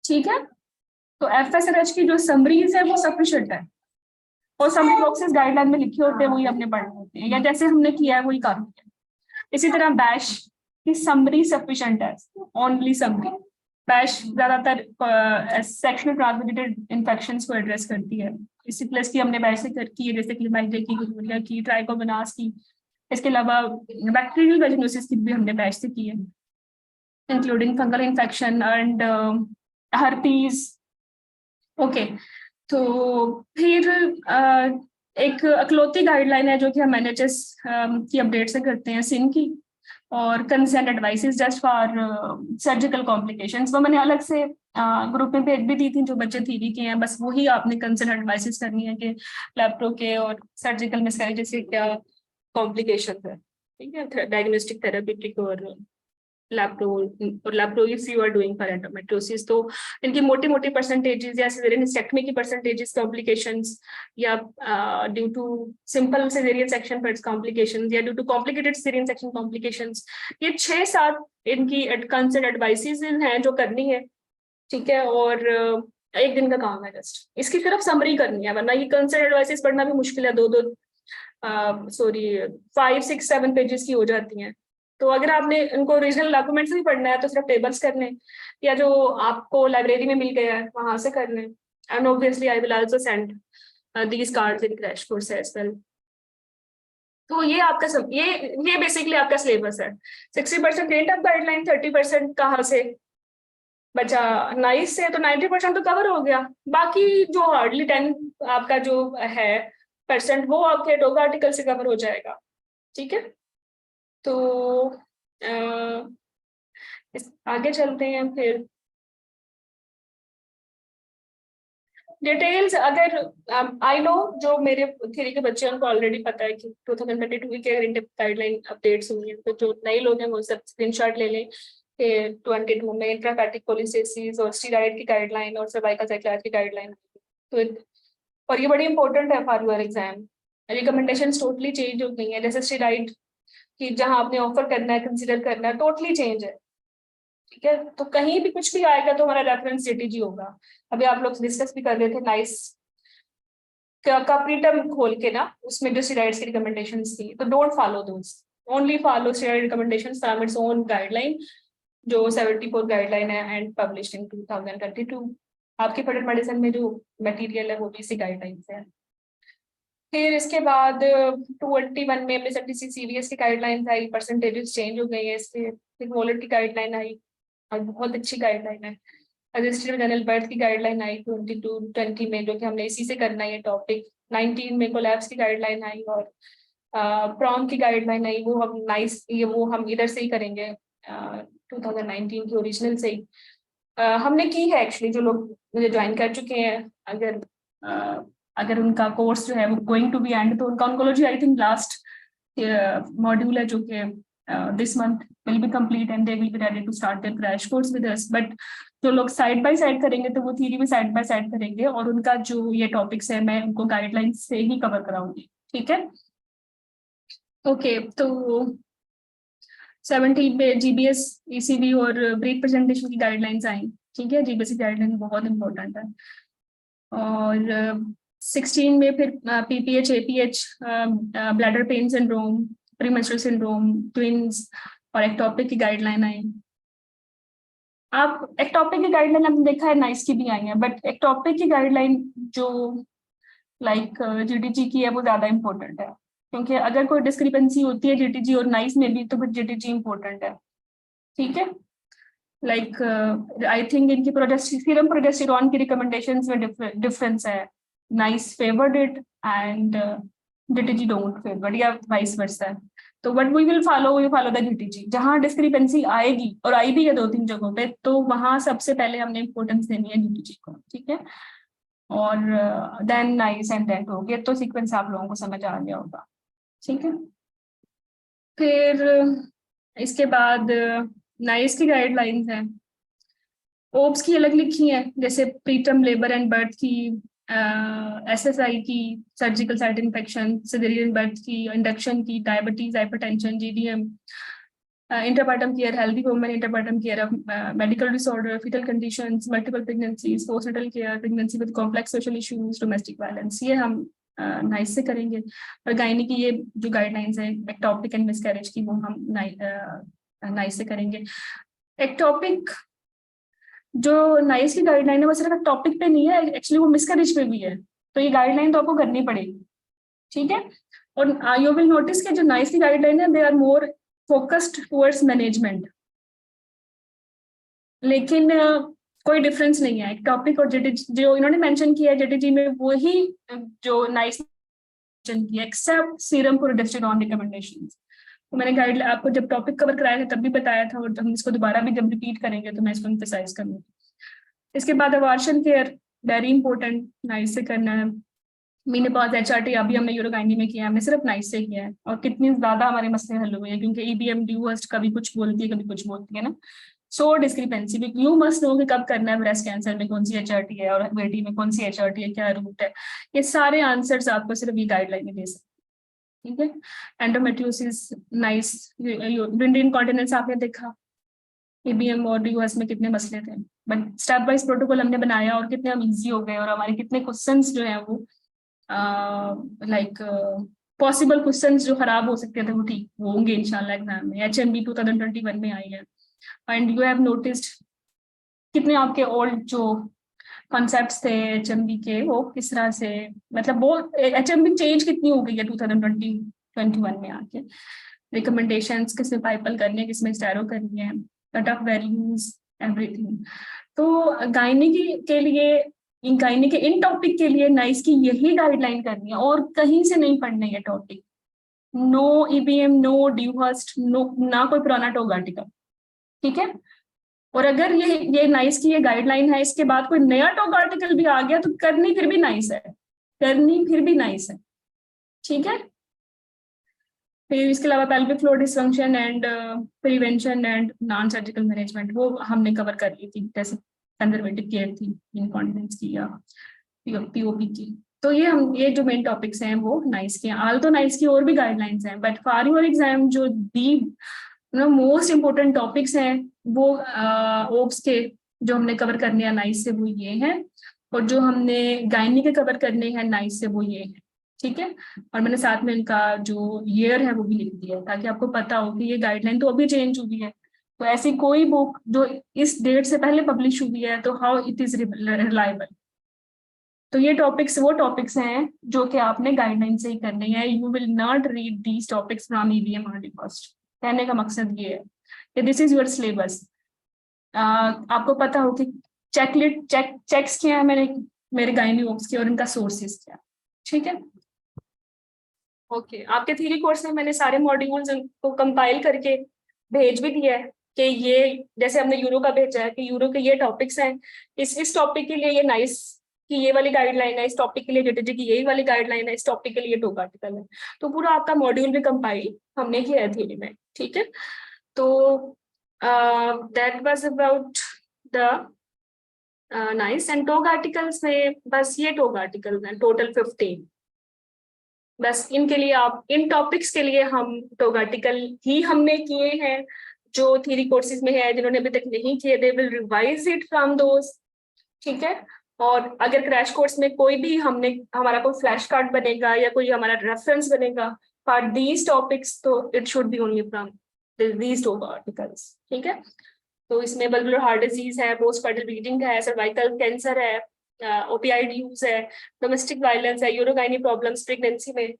ठीक है। तो एफएसआरएच की जो समरीज है वो सफिशिएंट है, और समरी बॉक्सेस गाइडलाइन में लिखे होते हैं वही हमने पढ़ने होते हैं, या जैसे हमने किया है वही काफी है। इसी तरह बैश की समरी सफिशिएंट है, ओनली समरी। बैश ज्यादातर सेक्शनल ट्रांसमिटेड इन्फेक्शंस को एड्रेस करती है, इसी प्लस की हमने बैश से की है, जैसे क्लेमाइडिया की, गुरुलिया की, ट्राइकोमोनास की, इसके अलावा बैक्टीरियल वेजिनोसिस की भी हमने बैश से की है, including fungal infection and herpes, okay. तो फिर एक अकलौती गाइडलाइन है जो कि हम एनएचएस की अपडेट से करते हैं, सिन की, और consent advices just for surgical complications, वो मैंने अलग से ग्रुप में भेज भी दी थी, जो बच्चे थीरी के हैं बस वही आपने कंसेंट एडवाइसेस करनी है कि लैप्रो के और सर्जिकल मिसकैरेज से क्या कॉम्प्लिकेशन है, ठीक है, डायग्नोस्टिक थेरेप्यूटिक और lapro if you are doing for endometriosis, तो इनकी मोटी मोटी परसेंटेजेस या सिजेरियन हिस्टेक्टमी की परसेंटेजेस कॉम्प्लिकेशंस, या due to simple caesarean section पर कॉम्प्लिकेशंस, या due to complicated caesarean section complications, ये 6-7 इनकी कंसेंट एडवाइसेस हैं जो करनी है, ठीक है। और एक दिन का काम है जस्ट, इसकी सिर्फ समरी करनी है, वरना ये कंसेंट एडवाइसेस पढ़ना भी मुश्किल है, 5-6-7 पेजेस की हो जाती हैं। तो अगर आपने इनको ओरिजिनल डॉक्यूमेंट्स भी पढ़ना है तो सिर्फ टेबल्स करने, या जो आपको लाइब्रेरी में मिल गया है वहां से करने, and obviously I will also send these cards in crash course as well. तो ये आपका ये बेसिकली आपका सिलेबस है। 60% रेंट ऑफ गाइडलाइन, 30% कहाँ से बचा, नाइस से, तो 90% तो कवर हो गया। बाकी जो हार्डली 10 आपका जो है % वो आपके डॉग आर्टिकल से कवर हो जाएगा, ठीक है। तो आगे चलते हैं फिर डिटेल्स। अगर आई नो जो मेरे थ्योरी के बच्चे हैं उनको ऑलरेडी पता है कि 2022 के गाइडलाइन अपडेट्स हुई हैं, तो जो नए लोग हैं वो सब स्क्रीनशॉट ले लें कि 22 में इंट्रापैथिक कोलिसिस और स्टेरॉइड की गाइडलाइन और सर्वाइकल साइक्लाइड की गाइडलाइन, तो और ये बड़ी इंपॉर्टेंट है for your exam. Recommendations totally change हो गई है, जैसे स्टेरॉइड कि जहां आपने ऑफर करना है, कंसीडर करना है, टोटली चेंज है, ठीक है। तो कहीं भी कुछ भी आएगा तो हमारा रेफरेंस जेटीजी होगा। अभी आप लोग डिस्कस भी कर रहे थे नाइस का प्रीटर्म खोल के ना, उसमें जो स्टेरॉइड्स की रिकमेंडेशंस थी, तो don't follow those, only follow steroid recommendations from its own guideline, जो 74 गाइडलाइन है एंड पब्लिश्ड इन 2022। आपकी फर्दर मेडिसिन में जो मटेरियल है वो भी इसी गाइडलाइन से है। फिर इसके बाद 21 में MSRTC CVS की गाइडलाइन आई, परसेंटेजेस चेंज हो गई है इसके। फिर वॉलेट की गाइडलाइन आई और बहुत अच्छी गाइडलाइन है। रजिस्ट्री जनरल बर्थ की गाइडलाइन आई 22-20 में, जो कि हमने इसी से करना है ये टॉपिक। 19 में कोलैप्स की गाइडलाइन आई, और प्रॉम की गाइडलाइन आई, वो हम वो हम इधर से ही करेंगे 2019 की ओरिजिनल से ही। हमने की है एक्चुअली, जो लोग मुझे ज्वाइन कर चुके हैं, अगर उनका कोर्स जो है वो गोइंग टू बी एंड, तो उनका oncology I think last module है, जो कि this month will be complete and they will be ready to start their crash course with us. But जो लोग साइड बाय साइड करेंगे तो वो थ्योरी भी साइड बाय साइड करेंगे, और उनका जो ये टॉपिक्स है मैं उनको गाइडलाइंस से ही कवर कराऊंगी, ठीक है। ओके, तो 17 पे जीबीएस, ईसीबी और ब्रीफ प्रेजेंटेशन की गाइडलाइंस आई, ठीक है। जीबीएस की गाइडलाइन बहुत इंपॉर्टेंट है। और 16 में फिर PPH, APH, bladder pain syndrome, premenstrual syndrome, twins और एक्टोपिक की गाइडलाइन आई। आप एक्टोपिक की गाइडलाइन आपने देखा है, नाइस की भी आई है, बट एक्टोपिक की गाइडलाइन जो लाइक जीटीजी की है वो ज्यादा इंपॉर्टेंट है, क्योंकि अगर कोई डिस्क्रिपेंसी होती है जीटीजी और नाइस में भी तो फिर जीटीजी इंपॉर्टेंट है, ठीक है। लाइक आई थिंक इनकी सीरम प्रोजेस्टेरॉन की रिकमेंडेशंस में डिफरेंस है, NICE favoured it and GTG don't favour, या वाइस वर्सा है। तो what we will follow the GTG. जहां डिस्क्रिपेंसी आएगी, और आई भी है 2-3 जगहों पे, तो वहां सबसे पहले हमने इंपॉर्टेंस देनी है जीटीजी को, ठीक है। और देन नाइस एंड देन हो गया, तो सीक्वेंस आप लोगों को समझ आ गया होगा, ठीक है। फिर इसके बाद नाइस की गाइडलाइंस है, ओब्स की अलग लिखी है, जैसे प्रीटर्म लेबर एंड बर्थ की, एसएसआई की, surgical site infection, caesarean birth की, इंडक्शन की, diabetes, hypertension, GDM, intrapartum care, healthy women, intrapartum care of medical disorder, fetal conditions, multiple pregnancies, postnatal care, pregnancy with complex social issues, domestic violence, ये हम nice से करेंगे। और gynae की ये जो गाइडलाइंस है एक्टोपिक एंड मिसकैरेज की, वो हम नाइस से करेंगे। एक्टोपिक जो नाइस की गाइडलाइन है वो सिर्फ टॉपिक पे नहीं है, एक्चुअली वो मिसकैरेज पे भी है, तो ये गाइडलाइन तो आपको करनी पड़ेगी, ठीक है। और यू विल नोटिस कि जो नाइस की गाइडलाइन है they are more focused towards management, लेकिन कोई डिफरेंस नहीं है टॉपिक और जीटीजी जो इन्होंने मेंशन किया है जीटीजी में, वही जो नाइस मेंशन किया, एक्सेप्ट सीरम प्रोजेस्टेरॉन रिकमेंडेशंस। तो मैंने गाइड आपको जब टॉपिक कवर कराया था तब भी बताया था, और हम इसको दोबारा भी जब रिपीट करेंगे तो मैं इसको एम्फसाइज करूंगी। इसके बाद abortion care very important, nice से करना है। मीनोपॉज, एचआरटी अभी हमने यूरोगाइनी में किया है, हमने सिर्फ नाइस से किया है, और कितनी ज्यादा हमारे मसले हल हुए हैं, क्योंकि ईबीएम ड्यूहर्स्ट कभी कुछ बोलती है कभी कुछ बोलती है ना। सो डिस्क्रिपेंसी यू मस्ट नो कि कब करना है ब्रेस्ट कैंसर में कौन सी एचआरटी है, और बेटी में कौन सी एचआरटी है, क्या रूट है, ये सारे आंसर्स आपको सिर्फ ये गाइडलाइन में दे सकते, ठीक है। एंडोमेट्रियोसिस, नाइस, यूरिनरी इनकॉन्टिनेंस आपने देखा, ईबीएम और ड्यूहर्स्ट में कितने मसले थे, बट स्टेप वाइज प्रोटोकॉल हमने बनाया और कितने हम इजी हो गए, और हमारे कितने क्वेश्चंस जो है वो लाइक पॉसिबल क्वेश्चंस जो खराब हो सकते थे वो ठीक होंगे इंशाल्लाह एग्जाम में। HMB 2021 में आई है, एंड यू हैव नोटिस्ड कितने आपके ओल्ड जो कॉन्सेप्ट्स थे HMB के, वो किस तरह से, मतलब वो HMB चेंज कितनी हो गई है 2021 में आके। रिकमेंडेशंस किसमें पाइपल करनी है, किसमें स्टेरो करनी है, कट ऑफ वैल्यूज, एवरीथिंग। तो गायनी के लिए, गायनी के इन टॉपिक के लिए नाइस की यही गाइडलाइन करनी है, और कहीं से नहीं पढ़ने ये topic. No EBM, no Dewhurst, no, ना कोई पुराना टॉग आर्टिकल, ठीक है। और अगर ये नाइस की ये गाइडलाइन है, इसके बाद कोई नया टॉग आर्टिकल भी आ गया तो करनी फिर भी नाइस है, करनी फिर भी नाइस है, ठीक है। फिर इसके अलावा pelvic floor dysfunction and prevention and non surgical management, वो हमने कवर कर ली थी, जैसे कंजर्वेटिव केयर थी, इनकॉन्टिनेंस की या पीओपी की। तो ये जो मेन टॉपिक्स हैं वो नाइस के, आल तो नाइस की और भी गाइडलाइंस हैं, बट फॉर योर एग्जाम जो दी मोस्ट इंपोर्टेंट टॉपिक्स हैं वो ओब्स के जो हमने कवर करने हैं नाइस से वो ये हैं, और जो हमने गायनी के कवर करने हैं नाइस से वो ये है, ठीक है। और मैंने साथ में इनका जो ईयर है वो भी लिख दिया है, ताकि आपको पता हो कि ये गाइडलाइन तो अभी चेंज हुई है, तो ऐसी कोई बुक जो इस डेट से पहले पब्लिश हुई है तो हाउ इट इज रिलायबल। तो ये टॉपिक्स वो टॉपिक्स हैं जो कि आपने गाइडलाइन से ही करने हैं। You will not read these topics from EBM और फर्स्ट। कहने का मकसद ये है कि दिस इज योर सिलेबस। आपको पता हो कि चेक्स क्या है मेरे गायनी ओब्स के, और इनका सोर्सेस क्या, ठीक है। ओके, आपके थ्योरी कोर्स में मैंने सारे मॉड्यूल्स को कंपाइल करके भेज भी दिया है, कि ये जैसे हमने यूरो का भेजा है कि यूरो के ये टॉपिक्स हैं, इस टॉपिक के लिए ये नाइस कि ये वाली गाइडलाइन है, इस टॉपिक के लिए जेटीजी की यही वाली गाइडलाइन है, इस टॉपिक के लिए टॉप आर्टिकल है। तो पूरा आपका मॉड्यूल भी कंपाइल हमने किया है थ्योरी में, ठीक है। तो that was about the nice and top articles में बस ये टॉप आर्टिकल्स हैं टोटल 15। बस इनके लिए आप इन टॉपिक्स के लिए हम टॉप आर्टिकल ही हमने किए हैं। जो थ्योरी कोर्सेज में है, जिन्होंने अभी तक नहीं किए, they will revise it from those, ठीक है। और अगर क्रैश कोर्स में कोई भी हमारा कोई फ्लैश कार्ड बनेगा या कोई हमारा रेफरेंस बनेगा फॉर दीज टॉपिक्स, तो it should B only from these top articles, ठीक है। तो इसमें बल्बुलर हार्ट डिजीज है, पोस्ट पार्टल ब्लीडिंग है, सर्वाइकल कैंसर है, ओपीआइड यूज है, डोमेस्टिक वायलेंस है, यूरोगाइनी प्रॉब्लम्स प्रेगनेंसी में,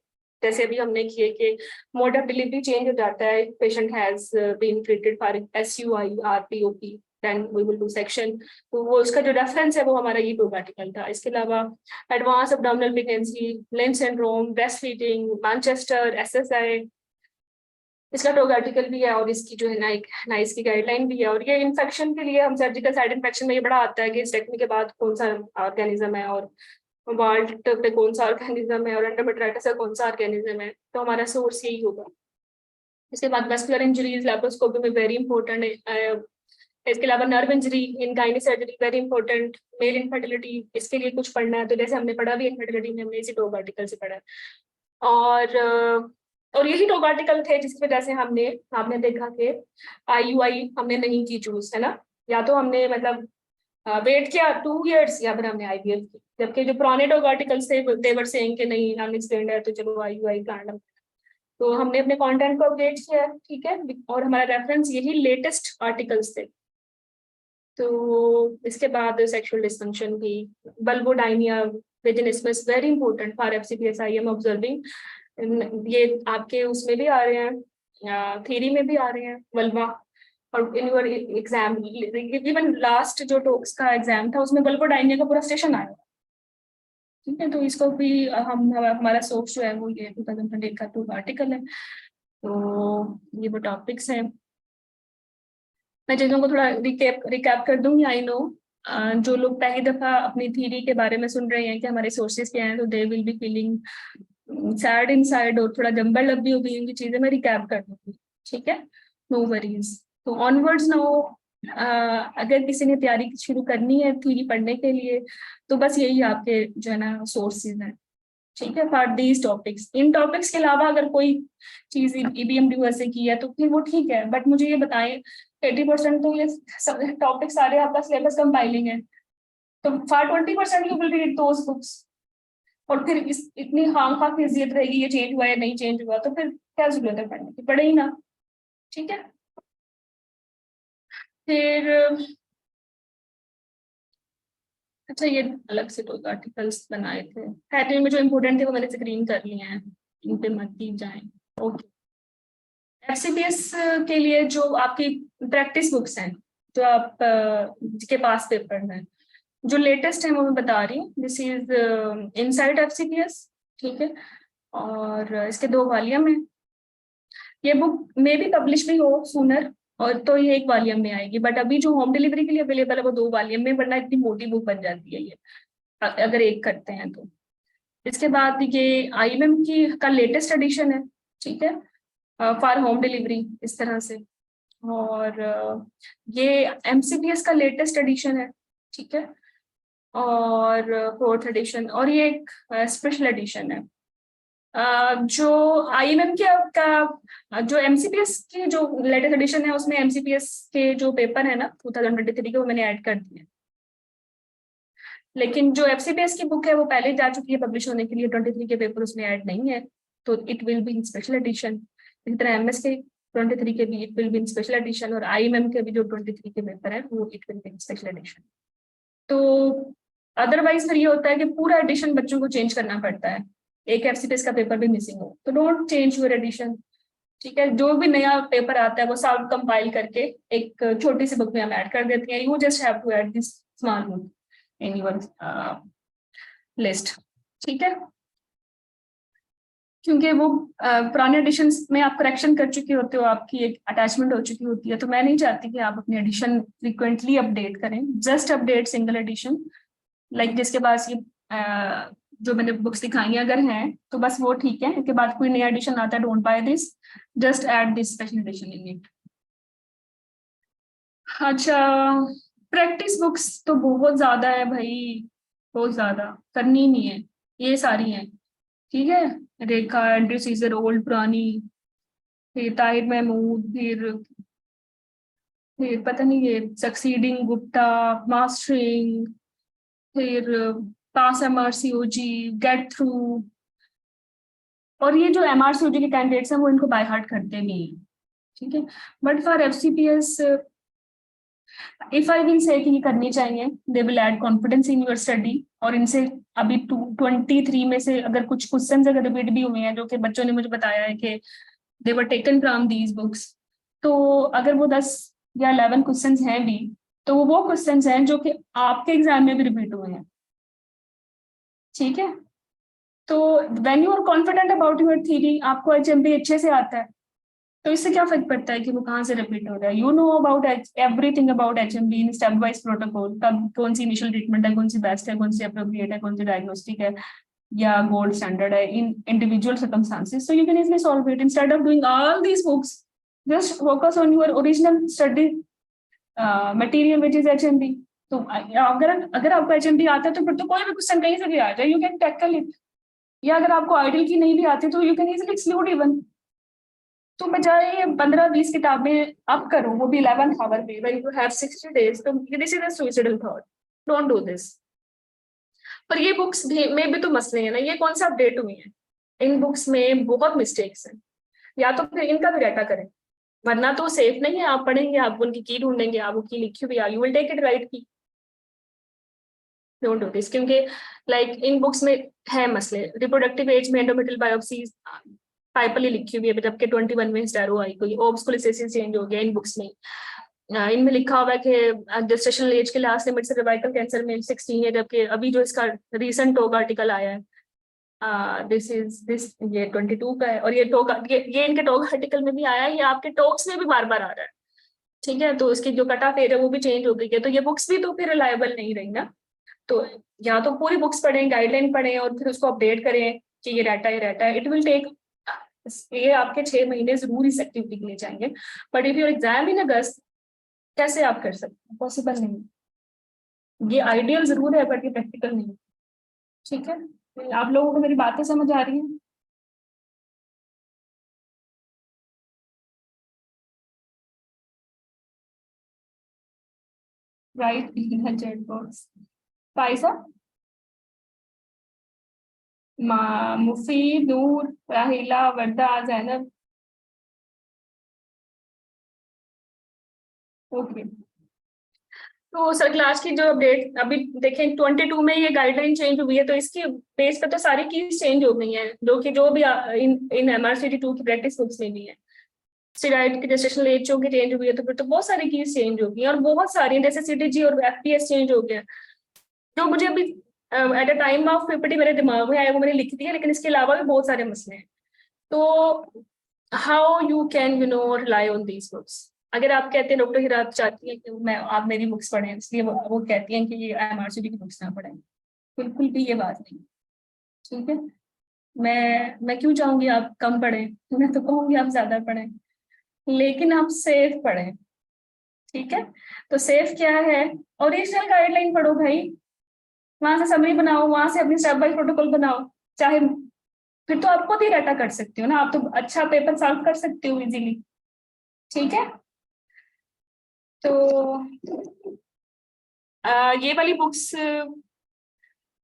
जैसे अभी हमने किए कि मोड ऑफ डिलीवरी चेंज हो जाता है, patient has been treated for SUI or POP, then we will do section. तो वो उसका जो रेफरेंस है वो हमारा ये टॉप आर्टिकल था। इसके अलावा advance abdominal pregnancy, lynch syndrome, breast feeding, Manchester, SSI, इसका टॉप आर्टिकल भी है और इसकी जो है नाइस की गाइडलाइन भी है। और ये इन्फेक्शन के लिए हम सर्जिकल साइड इन्फेक्शन में ये बड़ा आता है कि स्टेक्टमी के बाद कौन सा ऑर्गेनिज्म है और वाल्ट पे कौन सा ऑर्गेनिज्म है और एंडोमेट्राइटिस का कौन सा ऑर्गेनिज्म है, तो हमारा सोर्स यही होगा। इसके बाद वेस्कुलर इंजरीज लैप्रोस्कोपी में वेरी इंपॉर्टेंट है। इसके अलावा nerve injury in gynae surgery very important. Male infertility, इसके लिए कुछ पढ़ना है तो जैसे हमने पढ़ा भी इनफर्टिलिटी में, हमने इसी टॉप आर्टिकल से पढ़ा है। और यही टॉप आर्टिकल थे जिसकी वजह से आपने देखा कि आईयूआई हमने नहीं की चूज, है ना। या तो हमने मतलब वेट किया 2 years या फिर हमने आईवीएफ की, जबकि जो पुराने टॉप आर्टिकल्स थे देवर सेइंग कि नहीं अनएक्सप्लेन्ड है तो चलो आईयूआई कांड। तो हमने अपने कंटेंट को अपडेट किया, ठीक है। और हमारा रेफरेंस यही लेटेस्ट आर्टिकल्स थे। तो इसके बाद सेक्सुअल डिस्फंक्शन भी, vulvodynia, vaginismus very important for FCPS I am observing. ये आपके उसमें भी आ रहे हैं, थ्योरी में भी आ रहे हैं वल्वा, और in your exam even last जो टॉक्स का एग्जाम था उसमें बल्बोडाइनिया का पूरा स्टेशन आया, ठीक है। तो इसको भी हमारा सोर्स जो है वो ये 2020 का टॉप आर्टिकल है। तो ये वो टॉपिक्स हैं। मैं चीजों को थोड़ा रिकैप कर दूंगी। आई नो जो लोग पहली दफा अपनी थ्योरी के बारे में सुन रहे हैं कि हमारे सोर्सेज क्या हैं, तो दे will be feeling sad inside और थोड़ा जंबल लग भी होगी उनकी चीजें, मैं रिकैप कर दूंगी, ठीक है। No worries. तो ऑनवर्ड्स नाउ अगर किसी ने तैयारी शुरू करनी है थ्योरी पढ़ने के लिए, तो बस यही आपके जो है ना सोर्सेज हैं, ठीक है, for these topics. In topics के अलावा अगर कोई चीज ईबीएमडीयू से की है तो फिर वो ठीक है, बट मुझे ये बताएं 80% तो ये टॉपिक सारे आपका सिलेबस कंपाइलिंग है, तो for 20% you will read those books. और फिर इतनी खामखा फिजियत रहेगी ये चेंज हुआ या नहीं चेंज हुआ, तो फिर क्या जरूरत है पढ़ने की, पढ़े ही ना, ठीक है। फिर अच्छा, ये अलग से दो आर्टिकल्स बनाए थे हैडन में, जो इम्पोर्टेंट थे वो मैंने स्क्रीन कर लिए हैं, इन पे मत ही जाएं। ओके, एफसीपीएस के लिए जो आपकी प्रैक्टिस बुक्स हैं, जो आप जिसके पास पेपर हैं, जो लेटेस्ट है वो मैं बता रही हूँ। दिस इज इनसाइड एफसीपीएस, ठीक है। और इसके 2 वॉल्यूम है। ये बुक मे भी पब्लिश भी हो सूनर, और तो ये 1 वॉल्यूम में आएगी, बट अभी जो होम डिलीवरी के लिए अवेलेबल है वो 2 वॉल्यूम में, वरना इतनी मोटी बुक बन जाती है ये अगर एक करते हैं तो। इसके बाद ये आईएमएम की का लेटेस्ट एडिशन है, ठीक है, फॉर होम डिलीवरी इस तरह से। और ये एमसीपीएस का लेटेस्ट एडिशन है, ठीक है, और 4th एडिशन, और ये एक स्पेशल एडिशन है। जो आईएमएम के का जो एमसीपीएस की जो लेटेस्ट एडिशन है उसमें एमसीपीएस के जो पेपर है ना 2023 के, वो मैंने ऐड कर दिए। लेकिन जो एफसीपीएस की बुक है वो पहले जा चुकी है पब्लिश होने के लिए, 23 के पेपर उसमें ऐड नहीं है, तो it will be in special edition. इसी तरह एमएस के 23 के भी it will be in special edition, और आईएमएम के भी जो 23 के पेपर है वो it will be in special edition. तो अदरवाइज फिर ये होता है कि पूरा एडिशन बच्चों को चेंज करना पड़ता है, एक एफसीपीएस का पेपर भी मिसिंग हो, तो डोंट चेंज योर एडिशन, ठीक है। जो भी नया पेपर आता है वो सब कंपाइल करके एक छोटी सी बुक में हम ऐड कर देते हैं। You just have to add this small book in your list, ठीक है। क्योंकि वो पुराने एडिशंस में आप करेक्शन कर चुके होते हो, आपकी एक अटैचमेंट हो चुकी होती है, तो मैं नहीं चाहती कि आप अपनी एडिशन फ्रिक्वेंटली अपडेट करें। Just update single edition, like जिसके पास ये जो मैंने बुक्स दिखाई हैं अगर हैं तो बस वो ठीक है, इसके बाद कोई नया एडिशन आता है, don't by this, just add this special addition in it. अच्छा, प्रैक्टिस बुक्स तो बहुत ज्यादा है भाई, बहुत ज्यादा, करनी नहीं है, ये सारी हैं, ठीक है। रेखा, एंड्रयू सीजर, ओल्ड पुरानी, फिर ताहिर महमूद, फिर पता नहीं ये सक्सीडिंग, गुप्ता, मास्टरिंग, फिर पास MRCOG, गेट थ्रू। और ये जो MRCOG के कैंडिडेट्स हैं वो इनको बाय हार्ट करते नहीं है, ठीक है। But for FCPS if I will say कि ये करनी चाहिए, they will add confidence in your study. और इनसे अभी 23 में से अगर कुछ क्वेश्चंस अगर रिपीट भी हुए हैं, जो कि बच्चों ने मुझे बताया है कि they were taken from these books, तो अगर वो 10 या 11 क्वेश्चंस हैं भी, तो वो क्वेश्चंस हैं जो कि आपके एग्जाम में भी रिपीट हुए हैं, ठीक है। तो when you are confident about your theory, आपको HMP अच्छे से आता है, तो इससे क्या फर्क पड़ता है कि वो कहाँ से रिपीट हो रहा है। You know about everything about HMP in step wise protocol, कब कौन सी इनिशियल ट्रीटमेंट है, कौन सी बेस्ट है, कौन सी अप्रोप्रिएट है, कौन सी डायग्नोस्टिक है या गोल्ड स्टैंडर्ड है in individual circumstances. So you can easily solve it instead of doing all these books, just focus on your original study material which is HMP। तो अगर आपको HMP आता है तो फिर तो कोई भी क्वेश्चन कहीं से भी आ जाए, यू कैन टैकल इट। या अगर आपको आइडियल की नहीं भी आती तो you can easily exclude even. तो बजाय ये 15-20 किताबें आप करो, वो भी 11th आवर में, when you have 60 days, तो this is a suicidal thought, don't do this। पर ये बुक्स में भी तो मसले हैं ना, ये कौन सा अपडेट हुई है, इन बुक्स में बहुत मिस्टेक्स हैं, या तो फिर इनका भी डाटा करें, वरना तो सेफ नहीं है। आप पढ़ेंगे, आप उनकी की ढूंढेंगे, आप वो की लिखी हुई you will take it right की, डोंट डू दिस। क्योंकि लाइक इन बुक्स में है मसले, रिप्रोडक्टिव एज में एंडोमेट्रियल बायोप्सीज पाइपली लिखी हुई है, जबकि 21 में हिस्टेरो आई, कोई ओब्सकुलिसिस चेंज हो गया इन बुक्स में। इनमें लिखा हुआ है कि जेस्टेशनल एज के लास्ट लिमिट से सर्वाइकल कैंसर में 16 है, जबकि अभी जो इसका रीसेंट टोग आर्टिकल आया है दिस ये 22 का है। और ये टोग ये इनके टोग आर्टिकल में भी आया है, ये आपके टॉक्स में भी बार बार आ रहा है, ठीक है। तो इसकी जो कट ऑफ एज है वो भी चेंज हो गई है, तो ये बुक्स भी तो फिर रिलायबल नहीं रही ना। तो या तो पूरी बुक्स पढ़ें, गाइडलाइन पढ़ें और फिर उसको अपडेट करें कि ये डाटा है, इट विल टेक, ये आपके 6 महीने जरूर इस एक्टिविटी के लिए जाएंगे। But if your exam in August, कैसे आप कर सकते हैं, पॉसिबल नहीं। ये आइडियल जरूर है बट ये प्रैक्टिकल नहीं, ठीक है। आप लोगों को मेरी बातें समझ आ रही हैं? Write in the chat box. Faiza, Mufeed, Noor, Rahila, Warda, Zainab, okay. तो सर क्लास की जो अपडेट अभी देखें 22 में ये गाइडलाइन चेंज हुई है, तो इसकी बेस पर तो सारी कीज चेंज हो गई हैं, जो भी इन MRCD2 की प्रैक्टिस बुक्स में भी है। स्टेरॉइड की जेस्टेशनल एज जो की चेंज हुई है, तो फिर तो बहुत सारी कीज चेंज हो गई और बहुत सारी, जैसे CTG और FPS चेंज हो गया, जो मुझे अभी at a time of PPT मेरे दिमाग में आया वो मैंने लिख दिया, लेकिन इसके अलावा भी बहुत सारे मसले हैं। तो how you can rely on these books. अगर आप कहते हैं डॉक्टर हिरात चाहती है कि मैं आप मेरी बुक्स पढ़ें, इसलिए वो कहती हैं कि ये MRCD की बुक्स ना पढ़ें, बिल्कुल भी ये बात नहीं, ठीक है। मैं क्यों चाहूंगी आप कम पढ़ें, मैं तो कहूंगी आप ज्यादा पढ़ें, लेकिन आप सेफ पढ़ें, ठीक है। तो सेफ क्या है, ओरिजिनल गाइडलाइन पढ़ो भाई, वहां से समरी बनाओ, वहां से अपनी स्टेप बाय प्रोटोकॉल बनाओ, चाहे फिर तो आप खुद ही डाटा कर सकते हो ना, आप तो अच्छा पेपर सॉल्व कर सकते हो इजीली, ठीक है। तो ये वाली बुक्स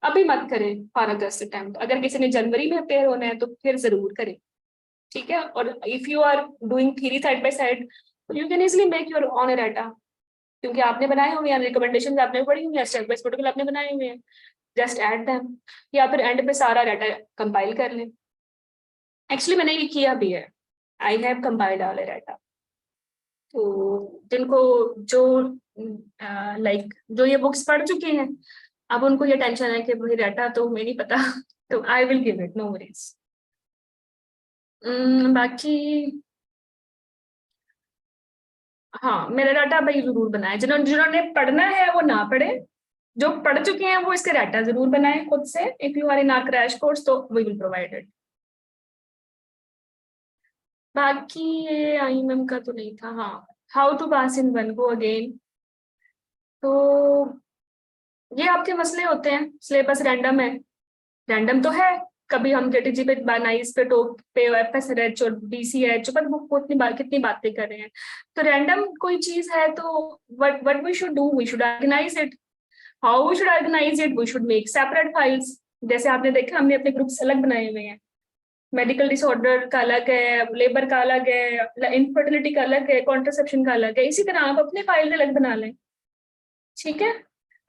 अभी मत करें फॉर अगस्त अटेम्प्ट, अगर किसी ने जनवरी में अपेयर होना है तो फिर जरूर करें, ठीक है। और if you are doing theory side by side, you can easily make your own data, क्योंकि आपने बनाए हुए हैं, रिकमेंडेशंस आपने पढ़ी हुई हैं, स्टेप बाय प्रोटोकॉल आपने बनाए हुए हैं, जस्ट ऐड देम, या फिर एंड पे सारा डाटा कंपाइल कर लें। एक्चुअली मैंने ये किया भी है, I have compiled all data. तो जिनको जो लाइक जो ये बुक्स पढ़ चुके हैं, अब उनको ये टेंशन है कि भाई डाटा तो हमें नहीं पता, तो I will give it, no worries. बाकी हाँ, मेरा डाटा भाई जरूर बनाए, जिन्होंने जिन्होंने पढ़ना है वो ना पढ़े, जो पढ़ चुके हैं वो इसका डाटा जरूर बनाए खुद से। If you are in our crash course तो वी विल प्रोवाइड इट। बाकी ये आई मैम का तो नहीं था। हाँ, how to pass in one go again, तो ये आपके मसले होते हैं। सिलेबस रैंडम है, रैंडम तो है, कभी हम जेटीजी पे, नाइस पे, टॉप पे, एफएसएच और बीसीएच पर वो कितनी बातें कर रहे हैं। तो रैंडम कोई चीज है तो what we should do, we should organise it. How we should organise it, we should make separate files. जैसे आपने देखा हमने अपने ग्रुप्स अलग बनाए हुए हैं, मेडिकल डिसऑर्डर का अलग है, लेबर का अलग है, इनफर्टिलिटी का अलग है, कॉन्ट्रासेप्शन का अलग है। इसी तरह आप अपने फाइल अलग बना लें, ठीक है।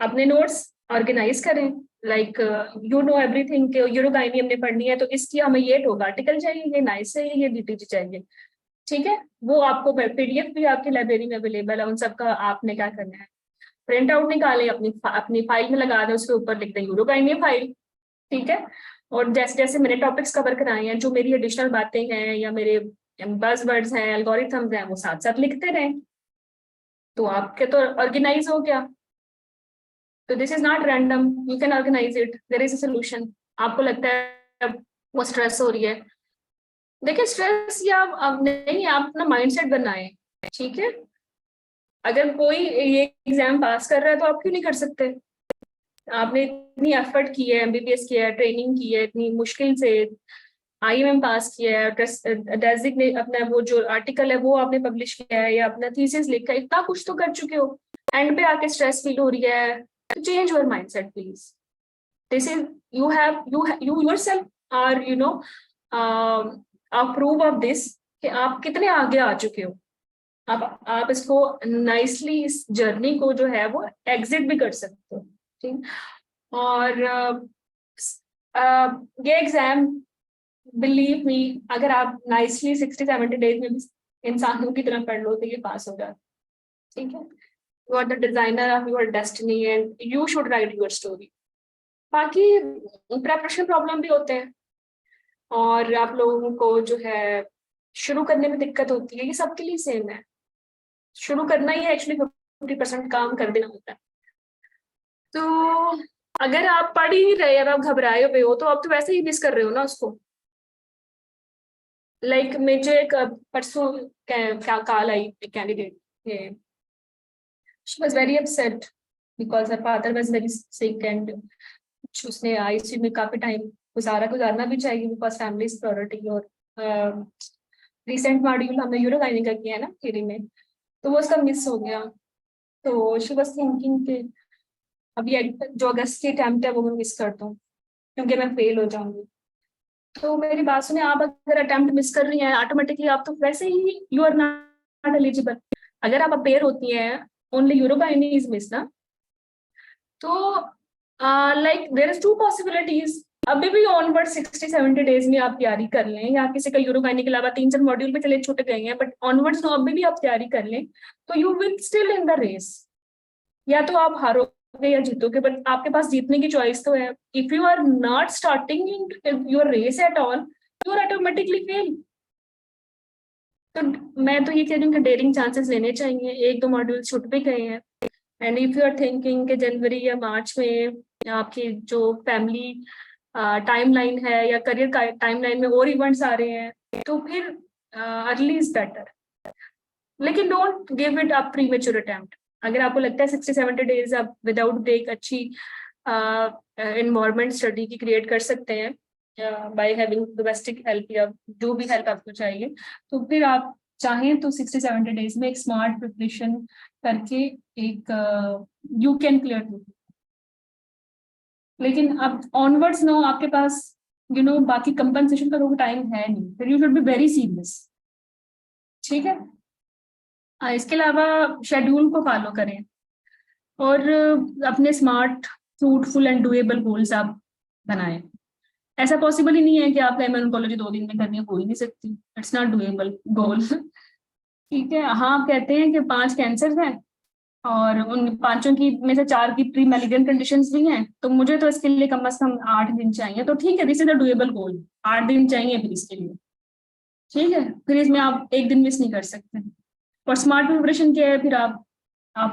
अपने नोट्स ऑर्गेनाइज करें, लाइक यू नो एवरीथिंग के यूरोगाइनी हमने पढ़नी है तो इसकी हमें ये टॉप आर्टिकल चाहिए, ये नाइस चाहिए, ये डीटीजी चाहिए, ठीक है। वो आपको पीडीएफ भी आपकी लाइब्रेरी में अवेलेबल है, उन सबका आपने क्या करना है, प्रिंट आउट निकालें, अपनी फाइल में लगा दें, उसके ऊपर लिख दें यूरोगाइनी फाइल, ठीक है। और जैसे जैसे मैंने टॉपिक्स कवर कराए हैं, जो मेरी एडिशनल बातें हैं या मेरे बज़वर्ड्स हैं, एल्गोरिथम्स हैं, वो साथ साथ लिखते रहें, तो आपके तो ऑर्गेनाइज हो गया। तो this is not random, you can organise it, there is a solution. आपको लगता है वो स्ट्रेस हो रही है, देखिए स्ट्रेस या अब नहीं, आप अपना माइंडसेट बनाएं, ठीक है। अगर कोई ये एग्जाम पास कर रहा है तो आप क्यों नहीं कर सकते। आपने इतनी एफर्ट की है, एमबीबीएस किया है, ट्रेनिंग की है इतनी मुश्किल से, आईएमएम पास किया है, डेजिग्नेट अपना वो जो आर्टिकल है वो आपने पब्लिश किया है, या अपना थीसिस लिखा है, इतना कुछ तो कर चुके हो, एंड पे आके स्ट्रेस फील हो रही है, तो change your mindset please. This is you yourself are approve of this कि आप कितने आगे आ चुके हो। आप इसको नाइसली इस जर्नी को जो है वो एग्जिट भी कर सकते हो, ठीक। और ये एग्जाम बिलीव मी, अगर आप नाइसली 60-70 डेज में भी इंसानों की तरह पढ़ लो तो ये पास हो जाए, ठीक है। You are the designer of your destiny and you should write your story. बाकी प्रेपरेशन प्रॉब्लम भी होते हैं, और आप लोगों को जो है शुरू करने में दिक्कत होती है, ये सबके लिए सेम है। शुरू करना ही है एक्चुअली, 50% काम कर देना होता है। तो अगर आप पढ़ ही नहीं रहे, अब आप घबराए हुए हो, तो आप तो वैसे ही मिस कर रहे हो ना उसको। लाइक मुझे एक परसों क्या call I candidate, she was very upset because her father was very sick and उसने आईसीयू में काफी टाइम गुजारना भी चाहिए, बिकॉज फैमिली इज प्रायोरिटी। और रिसेंट मॉड्यूल हमने यूरोगाइनी का किया है ना थ्योरी में, तो वो उसका मिस हो गया। तो शी वाज थिंकिंग कि अभी जो अगस्त की अटेम्प्ट है वो मैं मिस कर दूं क्योंकि मैं फेल हो जाऊंगी। तो मेरी बात सुने, आप अगर अटेम्प्ट मिस कर रही हैं ऑटोमेटिकली आप तो वैसे ही यू आर नॉट एलिजिबल। अगर आप अपेयर होती हैं ओनली यूरोगाइनी इज मिस ना, तो लाइक देयर इज 2 पॉसिबिलिटीज। अभी भी ऑनवर्ड 60-70 डेज में आप तैयारी कर लें, या किसी का यूरोगाइनी के अलावा 3-4 मॉड्यूल पे चले छूट गए हैं, बट ऑनवर्ड्स तो अभी भी आप तैयारी कर लें, तो you will still in the race. या तो आप हारोगे या जीतोगे, बट आपके पास जीतने की चॉइस तो है। If you are not starting in your race at all, you are automatically fail. तो मैं तो ये कह रही हूँ कि डेयरिंग चांसेस लेने चाहिए। 1-2 मॉड्यूल छूट भी गए हैं, and if you are thinking कि जनवरी या मार्च में आपकी जो फैमिली टाइमलाइन है या करियर का टाइमलाइन में और इवेंट्स आ रहे हैं, तो फिर अर्ली इज बेटर। लेकिन don't give it up premature attempt. अगर आपको लगता है 60-70 डेज आप विदाउट ब्रेक अच्छी एनवायरमेंट स्टडी की क्रिएट कर सकते हैं बाय हैविंग डोमेस्टिक हेल्प या जो भी हेल्प आपको चाहिए, तो फिर आप चाहें तो 60-70 डेज में एक स्मार्ट प्रिपरेशन करके एक यू कैन क्लियर। लेकिन अब ऑनवर्ड्स नो आपके पास बाकी कंपनसेशन का टाइम है नहीं, फिर you should be very serious, ठीक है। इसके अलावा शेड्यूल को फॉलो करें और अपने smart, fruitful and doable goals आप बनाएं। ऐसा पॉसिबल ही नहीं है कि आप ऑन्कोलॉजी 2 दिन में करनी, हो ही नहीं सकती। इट्स नॉट डुएबल गोल, ठीक है। हाँ, आप कहते हैं कि 5 कैंसर हैं और उन 5 की में से 4 की प्री मैलिग्नेंट कंडीशंस भी हैं, तो मुझे तो इसके लिए कम से कम 8 दिन चाहिए। तो ठीक है, दिस इज अ डुएबल गोल, 8 दिन चाहिए फिर इसके लिए, ठीक है, फिर इसमें आप एक दिन मिस नहीं कर सकते। और स्मार्ट प्रिपरेशन क्या है, फिर आप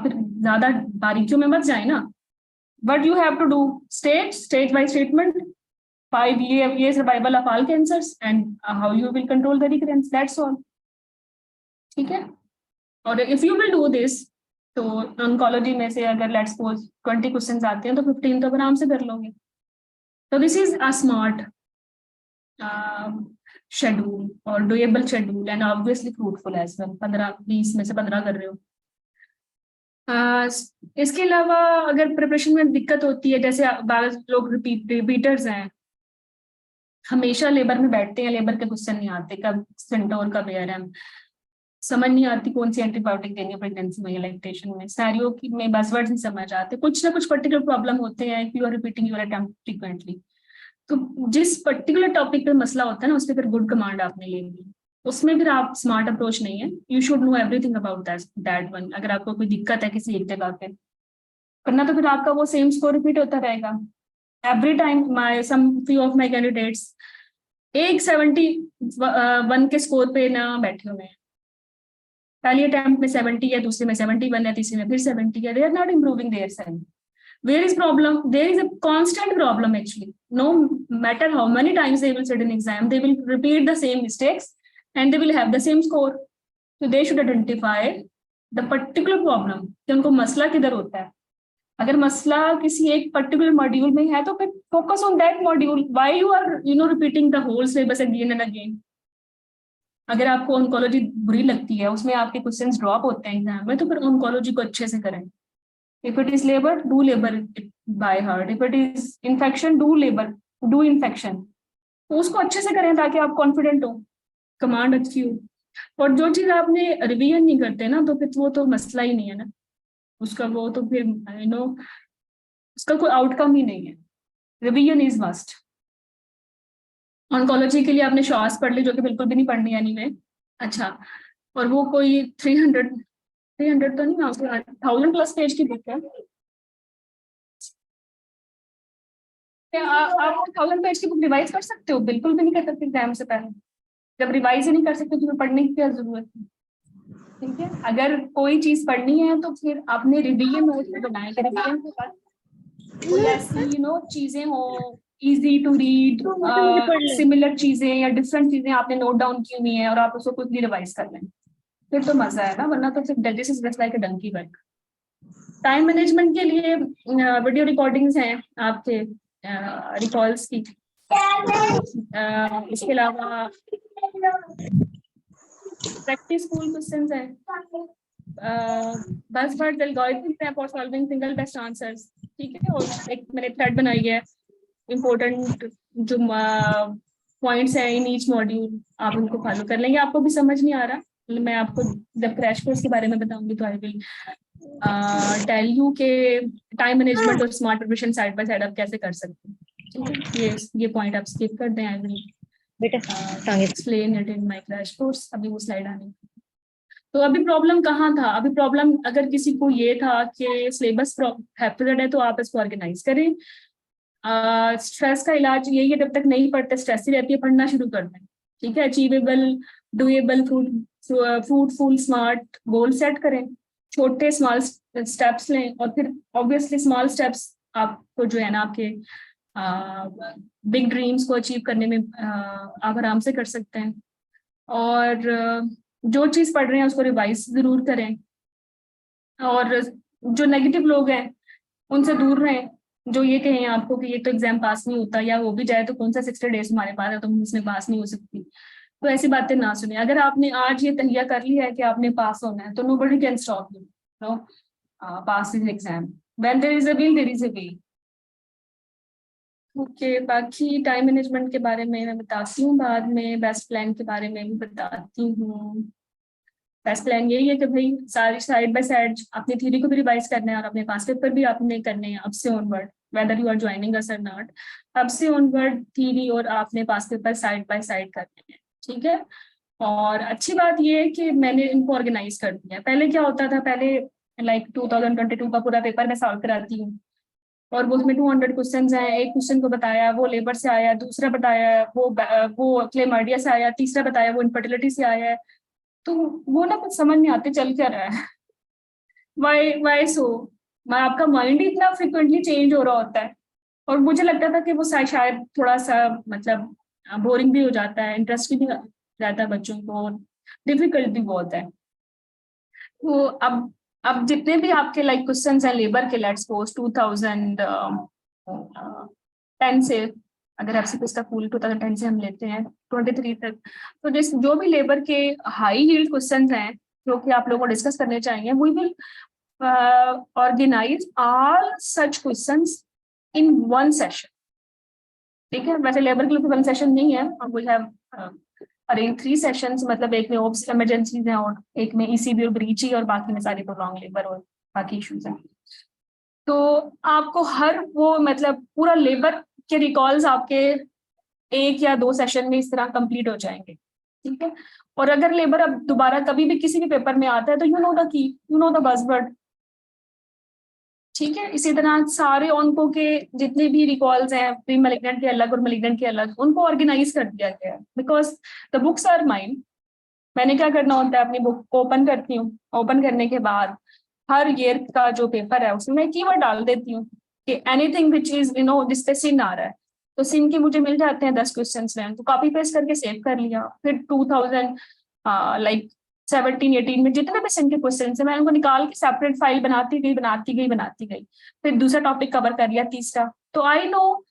फिर ज्यादा बारीकियों में मत जाए ना, but you have to do stage by statement 5 year survival of all cancers and how you will control the recurrence, that's all. ठीक है, और if you will do this, तो ऑन्कोलॉजी में से अगर लेट्स सपोज 20 क्वेश्चंस आते हैं तो 15 तो आराम से कर लोगे। तो this is a smart schedule और doable schedule and obviously fruitful as well. 15-20 में से 15 कर रहे हो। इसके अलावा अगर प्रिपरेशन में दिक्कत होती है, जैसे लोग रिपीटर्स हैं, हमेशा लेबर में बैठते हैं, लेबर के क्वेश्चन नहीं आते, कब सेंटोर कब एआरएम, समझ नहीं आती कौन सी एंटीबायोटिक देनी है प्रेगनेंसी में या लैक्टेशन में, सारियों की में बज़वर्ड्स नहीं समझ आते, कुछ ना कुछ पर्टिकुलर प्रॉब्लम होते हैं, if you are repeating your attempt frequently. तो जिस पर्टिकुलर टॉपिक पे मसला होता है ना, उस पर फिर गुड कमांड आपने ले ली, उसमें फिर आप स्मार्ट अप्रोच नहीं है, you should know everything about that one. अगर आपको कोई दिक्कत है किसी एक जगह पे करना, तो फिर आपका वो सेम स्कोर रिपीट होता रहेगा every time. Some few of my candidates एक 71 के स्कोर पे ना बैठे हुए हैं, पहली अटेम्प्ट में 70 है, दूसरे में 71 है, तीसरे में फिर 70 है, they are not improving their self. Where is problem? There is a constant problem actually. No matter how many times they will sit in exam, they will repeat the same mistakes and they will have the same score. So they should identify the particular problem कि उनको मसला किधर होता है। अगर मसला किसी एक पर्टिकुलर मॉड्यूल में है तो फिर focus on that module, why you are repeating the whole syllabus again and again. अगर आपको ऑन्कोलॉजी बुरी लगती है, उसमें आपके क्वेश्चंस ड्रॉप होते हैं एग्जाम में, तो फिर ऑन्कोलॉजी को अच्छे से करें। If it is labor, do labor by heart. If it is infection, do infection. तो उसको अच्छे से करें ताकि आप कॉन्फिडेंट हो, कमांड अच्छी हो। और जो चीज आपने रिवीजन नहीं करते ना, तो फिर वो तो मसला ही नहीं है ना उसका, वो तो फिर उसका कोई आउटकम ही नहीं है। Revision is must. ऑन्कोलॉजी के लिए आपने श्वास पढ़ ली, जो कि बिल्कुल भी नहीं पढ़नी है एनीवे। अच्छा, और वो कोई 300 तो नहीं, 1000+ पेज की बुक है। आप 1000 पेज की बुक रिवाइज कर सकते हो? बिल्कुल भी नहीं कर सकते एग्जाम से पहले। जब रिवाइज ही नहीं कर सकते तो पढ़ने की क्या जरूरत है? ठीक है, अगर कोई चीज पढ़नी है तो फिर आपने रिवीजन नोट्स बनाए, रिवीजन के बाद कोई ऐसी चीजें हो इजी टू रीड, सिमिलर चीजें या डिफरेंट चीजें आपने नोट डाउन की हुई है और आप उसको कुछ भी रिवाइज कर लें, फिर तो मजा है ना, वरना तो सिर्फ this is just like a donkey work. Time management के लिए वीडियो रिकॉर्डिंग्स हैं आपके रिकॉल्स की। इसके अलावा प्रैक्टिस स्कूल क्वेश्चंस हैं, बज़वर्ड एल्गोरिथम्स हैं for solving single best answers. ठीक है, और एक मैंने थ्रेड बनाई है इम्पोर्टेंट जो पॉइंट्स हैं इन ईच मॉड्यूल, आप उनको फॉलो कर लेंगे। आपको भी समझ नहीं आ रहा, मैं आपको जब क्रैश कोर्स के बारे में बताऊंगी तो आई विल टेल यू के टाइम मैनेजमेंट और smart preparation side by side आप कैसे कर सकते हैं। ठीक है, ये पॉइंट आप स्किप कर दें, I will explain it in my crash course. अभी वो स्लाइड आने। तो अभी प्रॉब्लम कहाँ था? अभी प्रॉब्लम अगर किसी को ये था कि सिलेबस हैप्पीजेड है तो आप इसको ऑर्गेनाइज करें। स्ट्रेस का इलाज यही है, जब तक नहीं पढ़ते स्ट्रेस ही रहती है, पढ़ना शुरू कर दें। ठीक है, achievable, doable, fruitful, smart goal set करें, छोटे स्मॉल स्टेप्स लें, और फिर ऑब्वियसली स्मॉल स्टेप्स आपको जो है ना आपके बिग ड्रीम्स को अचीव करने में आप आराम से कर सकते हैं। और जो चीज़ पढ़ रहे हैं उसको रिवाइज जरूर करें, और जो नेगेटिव लोग हैं उनसे दूर रहें, जो ये कहें आपको कि ये तो एग्जाम पास नहीं होता, या हो भी जाए तो कौन सा 60 डेज हमारे पास है तो उसमें पास नहीं हो सकती, तो ऐसी बातें ना सुने। अगर आपने आज ये तहिया कर लिया है कि आपने पास होना है, तो nobody can stop you, no, pass is exam, when there is a will there is a way. Okay, बाकी टाइम मैनेजमेंट के बारे में मैं बताती हूँ बाद में, बेस्ट प्लान के बारे में भी बताती हूँ। बेस्ट प्लान यही है कि भाई सारी साइड बाय साइड अपनी थ्योरी को भी रिवाइज करना है और अपने पास पेपर भी आपने करने हैं अब से onward, whether you are joining us or not. अब से ऑनवर्ड थ्योरी और आपने past paper side by side करने हैं। ठीक है, और अच्छी बात ये है कि मैंने इनको ऑर्गेनाइज कर दिया। पहले क्या होता था, पहले लाइक 2022 का पूरा पेपर मैं सॉल्व कराती हूँ, और वो उसमें 200 क्वेश्चंस हैं, एक क्वेश्चन को बताया वो लेबर से आया, दूसरा बताया वो क्लेमार्डिया से आया, तीसरा बताया वो इनफर्टिलिटी से आया है। तो वो ना कुछ समझ नहीं आते चल क्या रहा है। वाई सो आपका माइंड ही इतना फ्रिक्वेंटली चेंज हो रहा होता है। और मुझे लगता था कि वो शायद थोड़ा सा मतलब बोरिंग भी हो जाता है, इंटरेस्ट भी रहता है बच्चों को, डिफिकल्ट भी बहुत है। तो अब जितने भी आपके लाइक क्वेश्चंस हैं लेबर के, लेट्स सपोज 2010 से, अगर एफसीपीएस का पूल 2010 से हम लेते हैं 23 तक, तो जो भी लेबर के हाई यील्ड क्वेश्चंस हैं जो कि आप लोगों को डिस्कस करने चाहिए, we will organise all such questions in one session. ठीक है, वैसे लेबर के लिए 1 सेशन नहीं है, वी हैव अरेंज 3 सेशंस, मतलब एक में ओप्स इमरजेंसीज हैं और एक में ईसीबी और ब्रीची और बाकी में सारी प्रोलॉन्ग लेबर और बाकी इश्यूज हैं। तो आपको हर वो मतलब पूरा लेबर के रिकॉल्स आपके 1 या 2 सेशन में इस तरह कंप्लीट हो जाएंगे। ठीक है, और अगर लेबर अब दोबारा कभी भी किसी भी पेपर में आता है तो you know the key, you know the buzzword. ठीक है, इसी तरह सारे ऑन्को के जितने भी रिकॉल्स हैं, प्री मैलिग्नेंट के अलग और मैलिग्नेंट के अलग, उनको ऑर्गेनाइज कर दिया गया है because the books are mine. मैंने क्या करना होता है, अपनी बुक को ओपन करती हूँ, ओपन करने के बाद हर ईयर का जो पेपर है उसमें मैं कीवर्ड डाल देती हूँ कि एनीथिंग विच इज जिसपे सिन आ रहा है, तो सिन के मुझे मिल जाते हैं 10 क्वेश्चन में, तो कॉपी पेस्ट करके सेव कर लिया। फिर 2000 लाइक 17-18 में जितने भी सिन के क्वेश्चन है मैं उनको निकाल के सेपरेट फाइल बनाती गई। फिर दूसरा टॉपिक कवर कर लिया, तीसरा। तो आई नो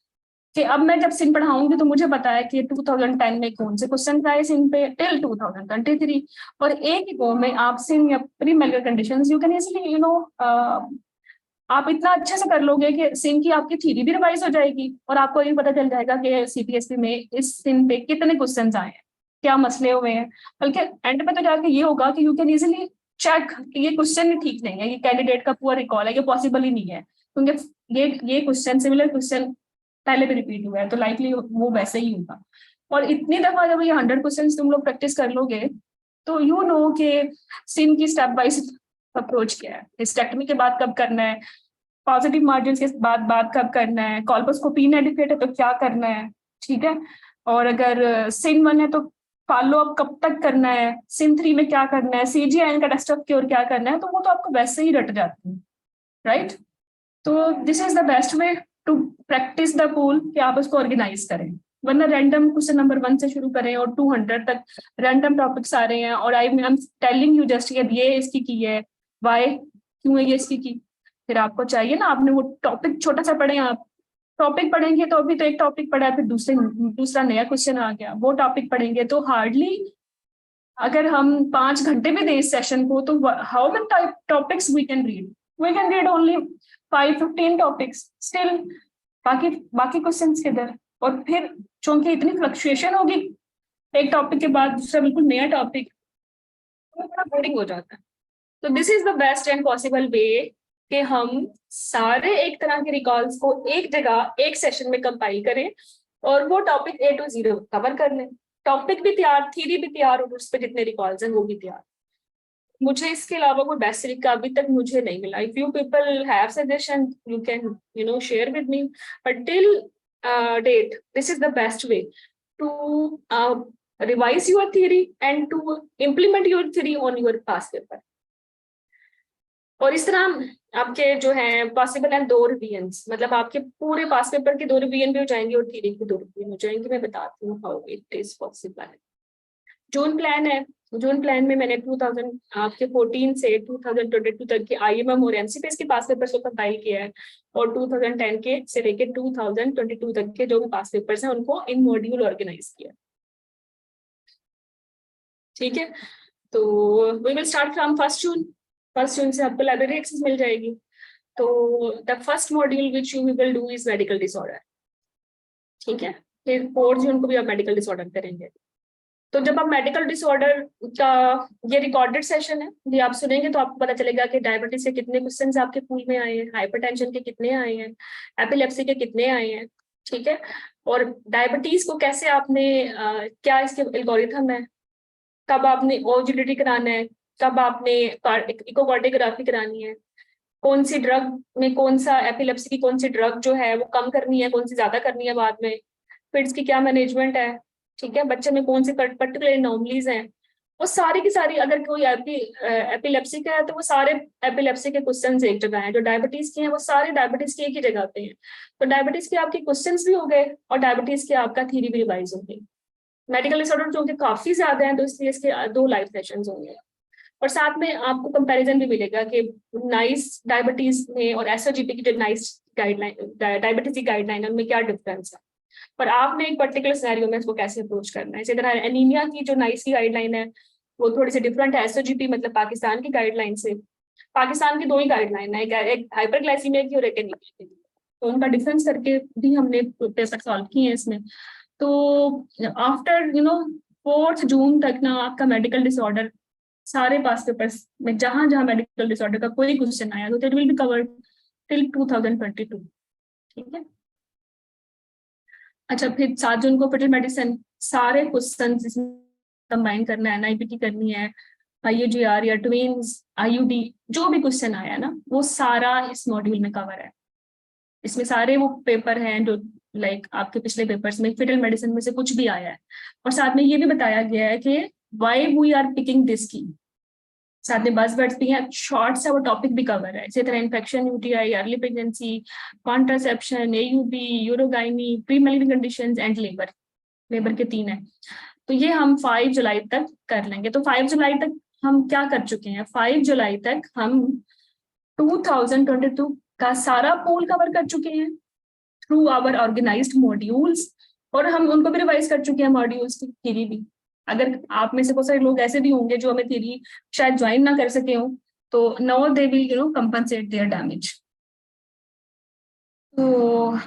कि अब मैं जब सिन पढ़ाऊंगी तो मुझे पता है कि 2010 में कौन से क्वेश्चन आए सिन पे टिल 2023, और एक ही गो में आप सिन या pre medical conditions you can easily आप इतना अच्छे से कर लोगे कि सिन की आपकी थ्योरी भी रिवाइज हो जाएगी और आपको ये पता चल जाएगा कि सीपीएससी में इस सिन पे कितने क्वेश्चन आए हैं, क्या मसले हुए हैं। बल्कि एंड पे तो जाके ये होगा कि यू कैन इजीली चेक ये क्वेश्चन ही ठीक नहीं है, ये कैंडिडेट का पूरा रिकॉल है, ये पॉसिबल ही नहीं है, क्योंकि ये क्वेश्चन सिमिलर क्वेश्चन पहले भी रिपीट हुआ है, तो लाइकली वो वैसे ही होगा। और इतनी दफा जब ये 100 क्वेश्चन तुम लोग प्रैक्टिस कर लोगे तो यू नो कि सिन की स्टेप बाय अप्रोच क्या है, हिस्टेक्टमी के बाद कब करना है, पॉजिटिव मार्जिन के बाद कब करना है, कॉल्पोस्कोपी इनएडिक्वेट है तो क्या करना है। ठीक है, और अगर सिन 1 है तो फॉलो अप कब तक करना है, सिन 3 में क्या करना है, सीजीआईएन का टेस्ट ऑफ क्योर क्या करना है, तो वो तो आपको वैसे ही रट जाती है, राइट। तो this is the best way to practise the pool कि आप उसको ऑर्गेनाइज करें, वरना रैंडम क्वेश्चन नंबर 1 से शुरू करें और 200 तक रैंडम टॉपिक्स आ रहे हैं और I am telling you just ये इसकी की है, वाई क्यों है ये इसकी की। फिर आपको चाहिए ना, आपने वो टॉपिक छोटा सा पढ़े, आप टॉपिक पढ़ेंगे तो अभी तो एक टॉपिक पढ़ा है, फिर दूसरा नया क्वेश्चन आ गया, वो टॉपिक पढ़ेंगे तो हार्डली अगर हम 5 घंटे भी दें इस सेशन को तो how many topics we can read only 5-15 topics still, बाकी क्वेश्चंस किधर। और फिर चूंकि इतनी फ्लक्चुएशन होगी एक टॉपिक के बाद दूसरा बिल्कुल नया टॉपिक, तो बड़ा बोरिंग हो जाता है। तो this is the best and possible way कि हम सारे एक तरह के रिकॉल्स को एक जगह एक सेशन में कंपाइल करें और वो topic A to Z cover कर लें, टॉपिक भी तैयार, थ्योरी भी तैयार और उस पर जितने रिकॉल्स हैं वो भी तैयार। मुझे इसके अलावा कोई बेस्ट तरीका अभी तक मुझे नहीं मिला। If you people have suggestion you can share with me, but till date this is the best way to revise your theory and to implement your theory on your past paper। और इस तरह आपके जो है possible है 2 revisions, मतलब आपके पूरे पास पेपर के 2 रिवीजन भी हो जाएंगे और थ्योरी के 2 रिवीजन हो जाएंगे। मैं बताती हूँ how it is possible. June plan है, जून प्लान में मैंने 2014 से 2022 तक के आईएमएम और एमसीपीएस के पास पेपर्स को कंपाइल किया है और 2010 के से लेकर 2022 तक के जो भी पास पेपर्स हैं उनको इन मॉड्यूल ऑर्गेनाइज किया। ठीक है, तो वी विल स्टार्ट फ्रॉम 1 जून। 1 जून से आपको लाइब्रेरी एक्सेस मिल जाएगी। तो the first module which you will do is medical disorder. ठीक है, फिर 4 जून को भी आप मेडिकल डिसऑर्डर करेंगे। तो जब आप मेडिकल डिसऑर्डर का ये रिकॉर्डेड सेशन है, ये आप सुनेंगे तो आपको पता चलेगा कि डायबिटीज के कितने क्वेश्चंस आपके पूल में आए हैं, हाइपरटेंशन के कितने आए हैं, एपिलेप्सी के कितने आए हैं। ठीक है, और डायबिटीज को कैसे आपने क्या इसके एल्गोरिथम है, कब आपने ओजीडीटी कराना है, कब आपने इकोकार्डियोग्राफी करानी है, कौन सी ड्रग में कौन सा एपिलेप्सी की कौन सी ड्रग जो है वो कम करनी है, कौन सी ज्यादा करनी है बाद में, फिट्स की क्या मैनेजमेंट है, ठीक है, बच्चे में कौन से पर्टिकुलर एनोमलीज हैं, वो सारी की सारी, अगर कोई एपिलेप्सी का है तो वो सारे एपिलेप्सी के क्वेश्चंस एक जगह हैं, जो डायबिटीज के हैं वो सारे डायबिटीज की एक ही जगह पे हैं। तो डायबिटीज के आपके क्वेश्चंस भी हो गए और डायबिटीज के आपका थ्योरी भी रिवाइज हो गई। मेडिकल डिसऑर्डर जो कि काफी ज्यादा है तो इसलिए इसके 2 लाइव सेशंस होंगे, और साथ में आपको कंपैरिजन भी मिलेगा कि नाइस डायबिटीज में और एसओजीपी की जो नाइस गाइडलाइन डायबिटीज की गाइडलाइन है उनमें क्या डिफरेंस है, पर आपने एक पर्टिकुलर सिनेरियो में इसको कैसे अप्रोच करना है। इसी तरह एनीमिया की जो नाइस की गाइडलाइन है वो थोड़ी सी डिफरेंट है एसओजीपी मतलब पाकिस्तान की गाइडलाइन से। पाकिस्तान की 2 ही गाइडलाइन है, एक हाइपरग्लाइसीमिया की और एक एनीमिया की, तो उनका डिफरेंस करके भी हमने पेपर सॉल्व किए हैं इसमें। तो आफ्टर 4 जून तक ना आपका मेडिकल डिसऑर्डर सारे पास पेपर्स में जहां जहां मेडिकल डिसऑर्डर का कोई क्वेश्चन आया तो it will be covered till 2022, ठीक है। अच्छा, फिर 7 जून को फिटल मेडिसिन सारे क्वेश्चन इसमें कंबाइन करना है, एनआईपीटी करनी है, आईयूजीआर या ट्विंस, आईयूडी, जो भी क्वेश्चन आया ना वो सारा इस मॉड्यूल में कवर है। इसमें सारे वो पेपर हैं जो लाइक आपके पिछले पेपर्स में फिटल मेडिसिन में से कुछ भी आया है, और साथ में ये भी बताया गया है कि why we are picking this की, साथ में बज़वर्ड्स भी हैं, शॉर्ट सा वो टॉपिक भी कवर है। इसी तरह infection, UTI, early pregnancy, contraception, AUB, urogynae, premalignant conditions and labour के 3 है। तो ये हम 5 जुलाई तक कर लेंगे। तो 5 जुलाई तक हम क्या कर चुके हैं, 5 जुलाई तक हम 2022 का सारा पूल कवर कर चुके हैं थ्रू आवर ऑर्गेनाइज्ड मॉड्यूल्स, और हम उनको भी रिवाइज कर चुके हैं मॉड्यूल्स की थ्योरी भी। अगर आप में से बहुत सारे लोग ऐसे भी होंगे जो हमें थ्योरी शायद ज्वाइन ना कर सके हो, तो now they will compensate their damage. तो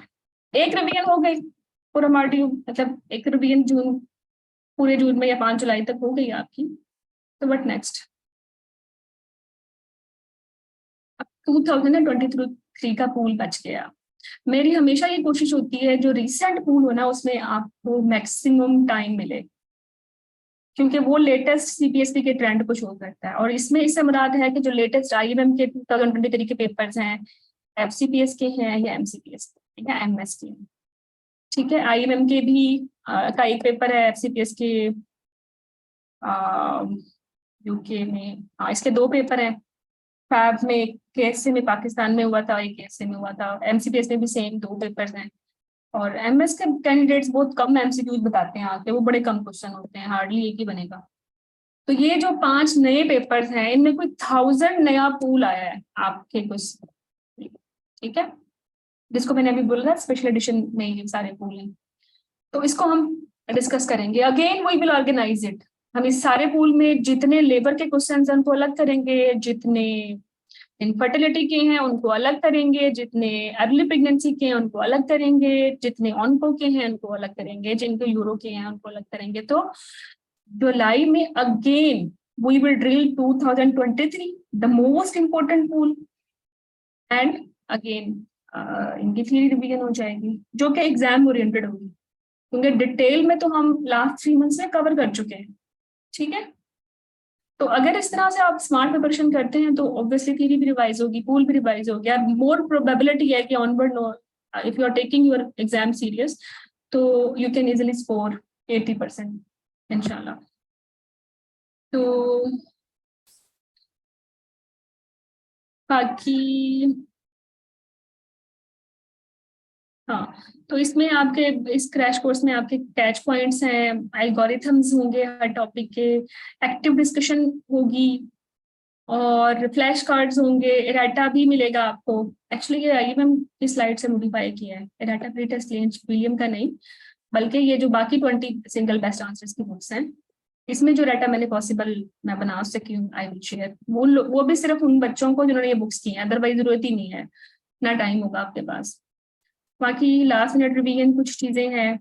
एक रिवीजन हो गई पूरा मॉड्यूल, मतलब एक रिवीजन पूरे जून में या 5 जुलाई तक हो गई आपकी। तो व्हाट नेक्स्ट, अब 2023 का पूल बच गया। मेरी हमेशा ये कोशिश होती है जो रिसेंट पूल हो ना उसमें आपको मैक्सिमम टाइम मिले, क्योंकि वो लेटेस्ट सीपीएसपी के ट्रेंड को शो करता है। और इसमें इससे मुराद है कि जो लेटेस्ट आईएमएम के 2023 के पेपर्स हैं, एफसीपीएस के हैं या एमसीपीएस के, ठीक है, एमएस के, ठीक है। आईएमएम के भी का एक पेपर है, एफसीपीएस के यूके में, इसके 2 पेपर हैं। फैब में केएससी में पाकिस्तान में हुआ था, एक केएससी में हुआ था, एमसीपीएस में भी सेम 2 पेपर्स हैं। और एमएस के कैंडिडेट्स बहुत कम एमसीक्यूज बताते हैं आके, वो बड़े कम क्वेश्चन होते हैं, हार्डली एक ही बनेगा। तो ये जो 5 नए पेपर्स हैं इनमें कोई 1000 नया पूल आया है आपके कुछ, ठीक है, जिसको मैंने अभी बोला स्पेशल एडिशन में ये सारे पूल हैं। तो इसको हम डिस्कस करेंगे। Again we will organise it. हम इस सारे पूल में जितने लेबर के क्वेश्चन हैं उनको अलग करेंगे, जितने इनफर्टिलिटी के हैं उनको अलग करेंगे, जितने अर्ली प्रेगनेंसी के हैं उनको अलग करेंगे, जितने ऑनको के हैं उनको अलग करेंगे, जिनको यूरो के हैं उनको अलग करेंगे। तो जुलाई में again we will drill 2023 the most important pool, and again इनकी थ्योरी रिवीजन हो जाएगी जो कि एग्जाम ओरिएंटेड होगी, क्योंकि डिटेल में तो हम लास्ट 3 मंथ्स में कवर कर चुके हैं, ठीक है। तो अगर इस तरह से आप स्मार्ट प्रिपरेशन करते हैं तो ऑब्वियसली थ्योरी भी रिवाइज होगी, पूल भी रिवाइज हो गया, मोर प्रोबेबिलिटी है कि onward no if you are taking your exam serious तो यू कैन इजिली स्कोर 80% इंशाल्लाह। तो बाकी हाँ, तो इसमें आपके इस क्रैश कोर्स में आपके कैच पॉइंट्स हैं, एल्गोरिथम्स होंगे हर टॉपिक के, एक्टिव डिस्कशन होगी और फ्लैश कार्ड्स होंगे, एराटा भी मिलेगा आपको। एक्चुअली ये आईएमएम की स्लाइड से मॉडिफाई किया है, एराटा प्री टेस्ट विलियम का नहीं, बल्कि ये जो बाकी 20 सिंगल बेस्ट आंसर्स की बुक्स हैं इसमें जो डाटा मैंने पॉसिबल मैं बना सकी हूँ आई विल शेयर। वो भी सिर्फ उन बच्चों को जिन्होंने ये बुक्स की हैं, अदरवाइज जरूरत ही नहीं है, ना टाइम होगा आपके पास। बाकी लास्ट मिनट रिवीजन कुछ चीजें हैं,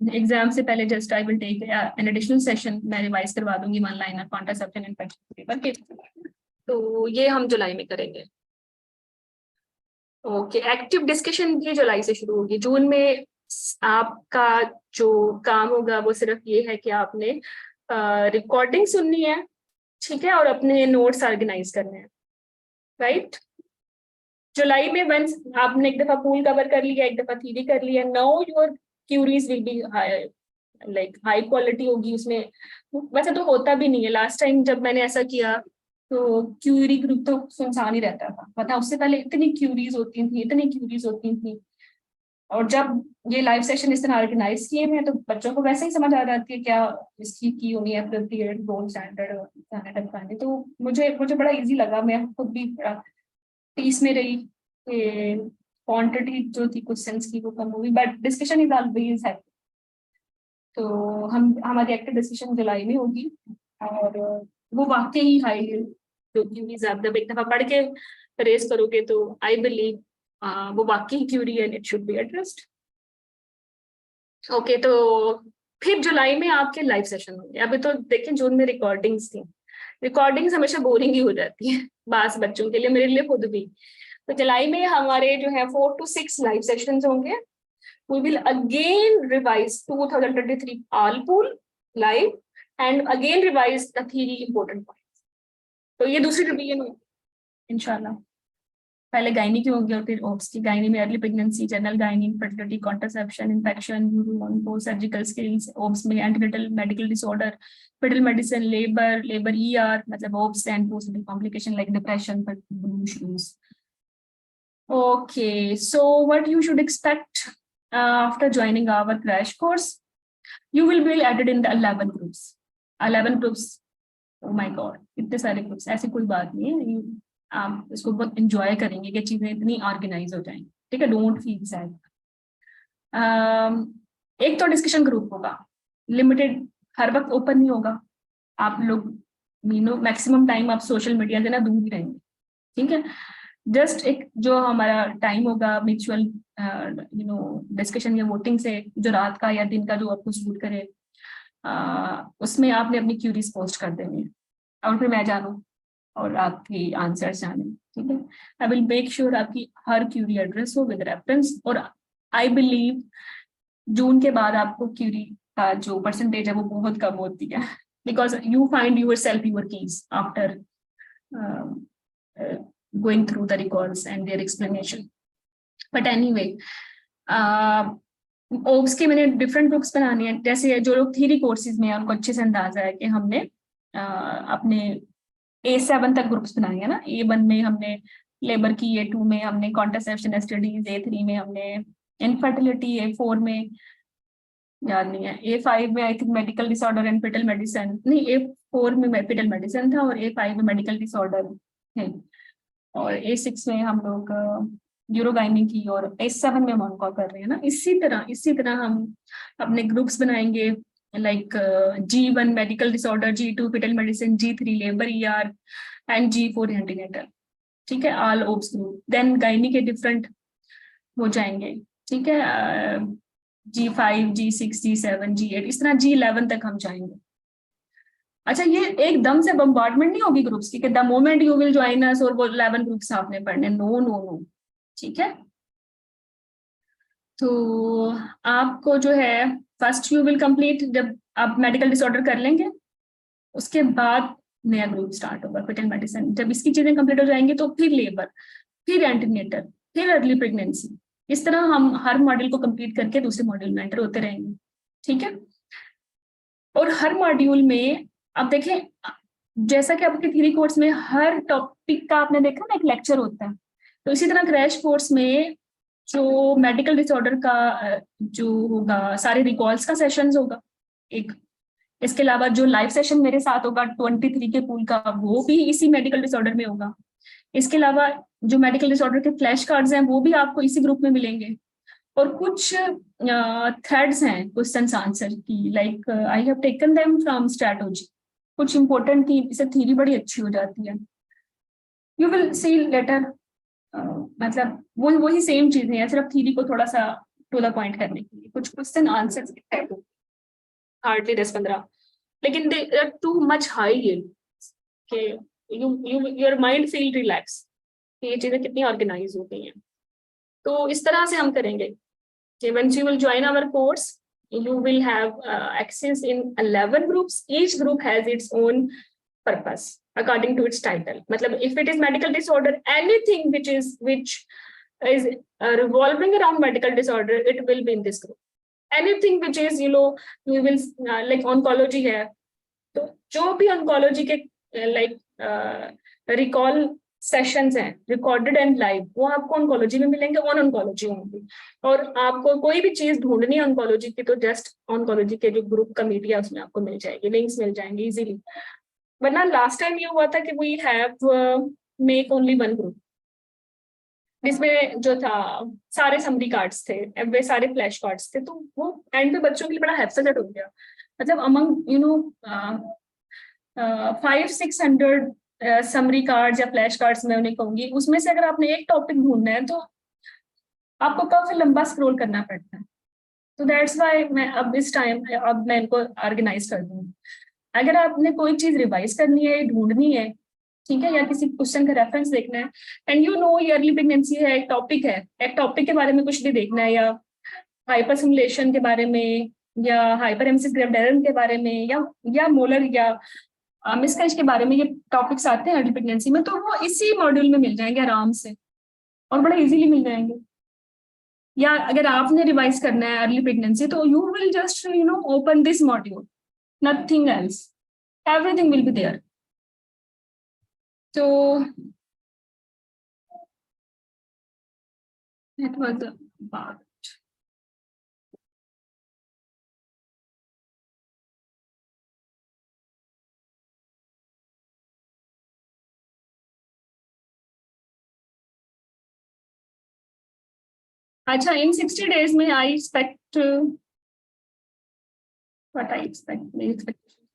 एग्जाम से पहले just I will take an additional session, मैं रिवाइज करवा दूंगी one liner contraception and paper के, तो ये हम जुलाई में करेंगे। ओके, एक्टिव डिस्कशन भी जुलाई से शुरू होगी। जून में आपका जो काम होगा वो सिर्फ ये है कि आपने रिकॉर्डिंग सुननी है, ठीक है, और अपने नोट्स ऑर्गेनाइज करने हैं, राइट। जुलाई में वंस आपने एक दफा पूल कवर कर लिया, एक दफा थ्योरी कर लिया, now your queries will be like high quality होगी उसमें। वैसे तो होता भी नहीं है, लास्ट टाइम जब मैंने ऐसा किया तो क्यूरी ग्रुप तो सुनसान ही रहता था, पता उससे पहले इतनी क्यूरीज होती थी, इतनी क्यूरीज होती थी। और जब ये लाइव सेशन इस तरह ऑर्गेनाइज किए हुए हैं तो बच्चों को वैसे ही समझ आ जाती है क्या इसकी की होनी है अप्रोप्रिएट गोल्ड स्टैंडर्ड। तो मुझे मुझे बड़ा इजी लगा, मैं खुद भी बड़ा पीस में रही कि क्वांटिटी जो थी क्वेश्चंस की वो कम हुई, बट डिस्कशन इज ऑलवेज है। तो हमारी एक्टिव डिस्कशन जुलाई में होगी और वो वाकई ही हाई है, क्योंकि आप जब एक दफा पढ़ के रेस करोगे तो आई बिलीव वो वाकई query and it should be addressed. Okay, तो फिर जुलाई में आपके लाइव सेशन होंगे। अभी तो देखिए जून में रिकॉर्डिंग्स थी, रिकॉर्डिंग्स हमेशा बोरिंग ही हो जाती है बास बच्चों के लिए, मेरे लिए खुद भी। तो जुलाई में हमारे जो है 4 to 6 लाइव सेशंस होंगे। We will again revise 2023 all pool live and again revise the theory important points. तो ये दूसरी रिवीजन होगी इंशाल्लाह। पहले गायनी की होगी और फिर ओब्स की। गायनी में early pregnancy, general gynae, infertility, contraception, infection, post surgical skills. Obs में antenatal medical disorder, fetal medicine, labour, labour ER मतलब obs and post complication like depression, blue शूज। Okay, so what you should expect after joining our crash course? You will be added in the 11 groups. 11 groups. Oh my God, इतने सारे groups, ऐसी कोई बात नहीं है। आप इसको बहुत एंजॉय करेंगे कि चीजें इतनी ऑर्गेनाइज हो जाएंगी, ठीक है, डोंट फील सैड। एक तो डिस्कशन ग्रुप होगा, लिमिटेड, हर वक्त ओपन नहीं होगा। आप लोग मैक्सिमम टाइम आप सोशल मीडिया से ना दूर ही रहेंगे, ठीक है। जस्ट एक जो हमारा टाइम होगा म्यूचुअल डिस्कशन या वोटिंग से, जो रात का या दिन का जो आपको सूट करे, उसमें आपने अपनी क्यूरीज पोस्ट कर देनी है और फिर मैं जानूं और आपकी आंसर्स जाने, ठीक है। आई विल मेक श्योर आपकी हर क्यूरी एड्रेस हो विद रेफरेंस। और आई बिलीव जून के बाद आपको क्यूरी का जो परसेंटेज है वो बहुत कम होती है, because you find your self your keys after going through the records and their explanation. But anyway, obs के मैंने डिफरेंट ग्रुप्स बनाने हैं। जैसे जो लोग थ्योरी कोर्सेज में हैं उनको अच्छे से अंदाजा है कि हमने अपने A7 तक ग्रुप्स बनाए हैं ना। A1 में हमने लेबर की, A2 में हमने कॉन्ट्रासेप्शन स्टडीज, A3 में हमने इनफर्टिलिटी, A4 में याद नहीं है, A5 में I think medical disorder and fetal medicine, नहीं A4 में फेटल मेडिसिन था और A5 में मेडिकल डिसऑर्डर है, और A6 में हम लोग यूरोगाइनी की, और A7 में हम ऑनकॉल कर रहे हैं ना। इसी तरह हम अपने ग्रुप्स बनाएंगे like G1 medical disorder, G2 fetal medicine, G3 labour ER and G4 antenatal, ठीक है, all obs group. Then gynae के डिफरेंट हो जाएंगे, ठीक है, G5 G6 G7 G8, इस तरह G11 तक हम जाएंगे। अच्छा, ये एकदम से बम्बार्डमेंट नहीं होगी ग्रुप्स की कि the moment you will join us और वो 11 ग्रुप्स आपने पढ़ने, नो नो नो, ठीक है। तो आपको जो है फर्स्ट यू विल कंप्लीट, जब आप मेडिकल डिसऑर्डर कर लेंगे उसके बाद नया ग्रुप स्टार्ट होगा फेटल मेडिसिन। जब इसकी चीजें कंप्लीट हो जाएंगी तो फिर लेबर, फिर एंटीनेटल, फिर अर्ली प्रेगनेंसी। इस तरह हम हर मॉड्यूल को कंप्लीट करके दूसरे मॉड्यूल में एंटर होते रहेंगे, ठीक है। और हर मॉड्यूल में अब देखें, जैसा कि आपके थ्योरी कोर्स में हर टॉपिक का आपने देखा ना एक लेक्चर होता है, तो इसी तरह क्रैश कोर्स में जो मेडिकल डिसऑर्डर का जो होगा, सारे रिकॉल्स का सेशंस होगा एक। इसके अलावा जो लाइव सेशन मेरे साथ होगा 23 के पूल का, वो भी इसी मेडिकल डिसऑर्डर में होगा। इसके अलावा जो मेडिकल डिसऑर्डर के फ्लैश कार्ड्स हैं वो भी आपको इसी ग्रुप में मिलेंगे। और कुछ थ्रेड्स हैं क्वेश्चन आंसर की, like I have taken them from strategy, कुछ इंपॉर्टेंट थी, इससे थ्योरी बड़ी अच्छी हो जाती है। यू विल सी लेटर, मतलब वही सेम चीजें हैं, सिर्फ थ्योरी को थोड़ा सा टू द पॉइंट करने के लिए कुछ क्वेश्चन आंसर्स हार्डली 10-15, लेकिन they are too much high कि योर माइंड फील रिलैक्स कि ये चीजें कितनी ऑर्गेनाइज हो गई हैं। तो इस तरह से हम करेंगे कि once you will join our course, you will have access in 11 groups. Each group has its own purpose. according to its title. मतलब if it is medical disorder, anything which is revolving around medical disorder, it will be in this group. Anything which is, you will like oncology है, तो जो भी oncology के like recall sessions हैं recorded and live, वो आपको oncology में मिलेंगे, ऑन ऑन्कोलॉजी होंगी। और आपको कोई भी चीज ढूंढनी है ऑन्कोलॉजी की, तो जस्ट ऑन्कोलॉजी के जो ग्रुप कमेटी है उसमें आपको मिल जाएगी, लिंक्स मिल जाएंगे इजीली। वरना लास्ट टाइम ये हुआ था कि we have make only one group, जिसमें जो था सारे समरी कार्ड्स थे, वे सारे फ्लैश कार्ड्स थे, तो वो एंड पे बच्चों के लिए बड़ा हैप्पी हो गया। मतलब अमंग 500-600 समरी कार्ड्स या फ्लैश कार्ड्स मैं उन्हें कहूंगी, उसमें से अगर आपने एक टॉपिक ढूंढना है तो आपको काफी लंबा स्क्रॉल करना पड़ता है। तो दैट्स व्हाई मैं अब इस टाइम अब मैं इनको ऑर्गेनाइज कर दूंगी। अगर आपने कोई चीज रिवाइज करनी है, ढूंढनी है, ठीक है, या किसी क्वेश्चन का रेफरेंस देखना है, एंड ईयरली प्रेगनेंसी है, एक टॉपिक के बारे में कुछ भी देखना है, या हाइपर सिमुलेशन के बारे में, या हाइपर एमसिस ग्रेविडेरम के बारे में, या मोलर या मिसकैच के बारे में, ये टॉपिक्स आते हैं अर्ली प्रेगनेंसी में, तो वो इसी मॉड्यूल में मिल जाएंगे आराम से और बड़ा इजीली मिल जाएंगे। या अगर आपने रिवाइज करना है अर्ली प्रेगनेंसी, तो you will just open this module, nothing else, everything will be there. तो that was about it. अच्छा, इन 60 days में I expect what I expect मेरी एक्सपेक्टेशन।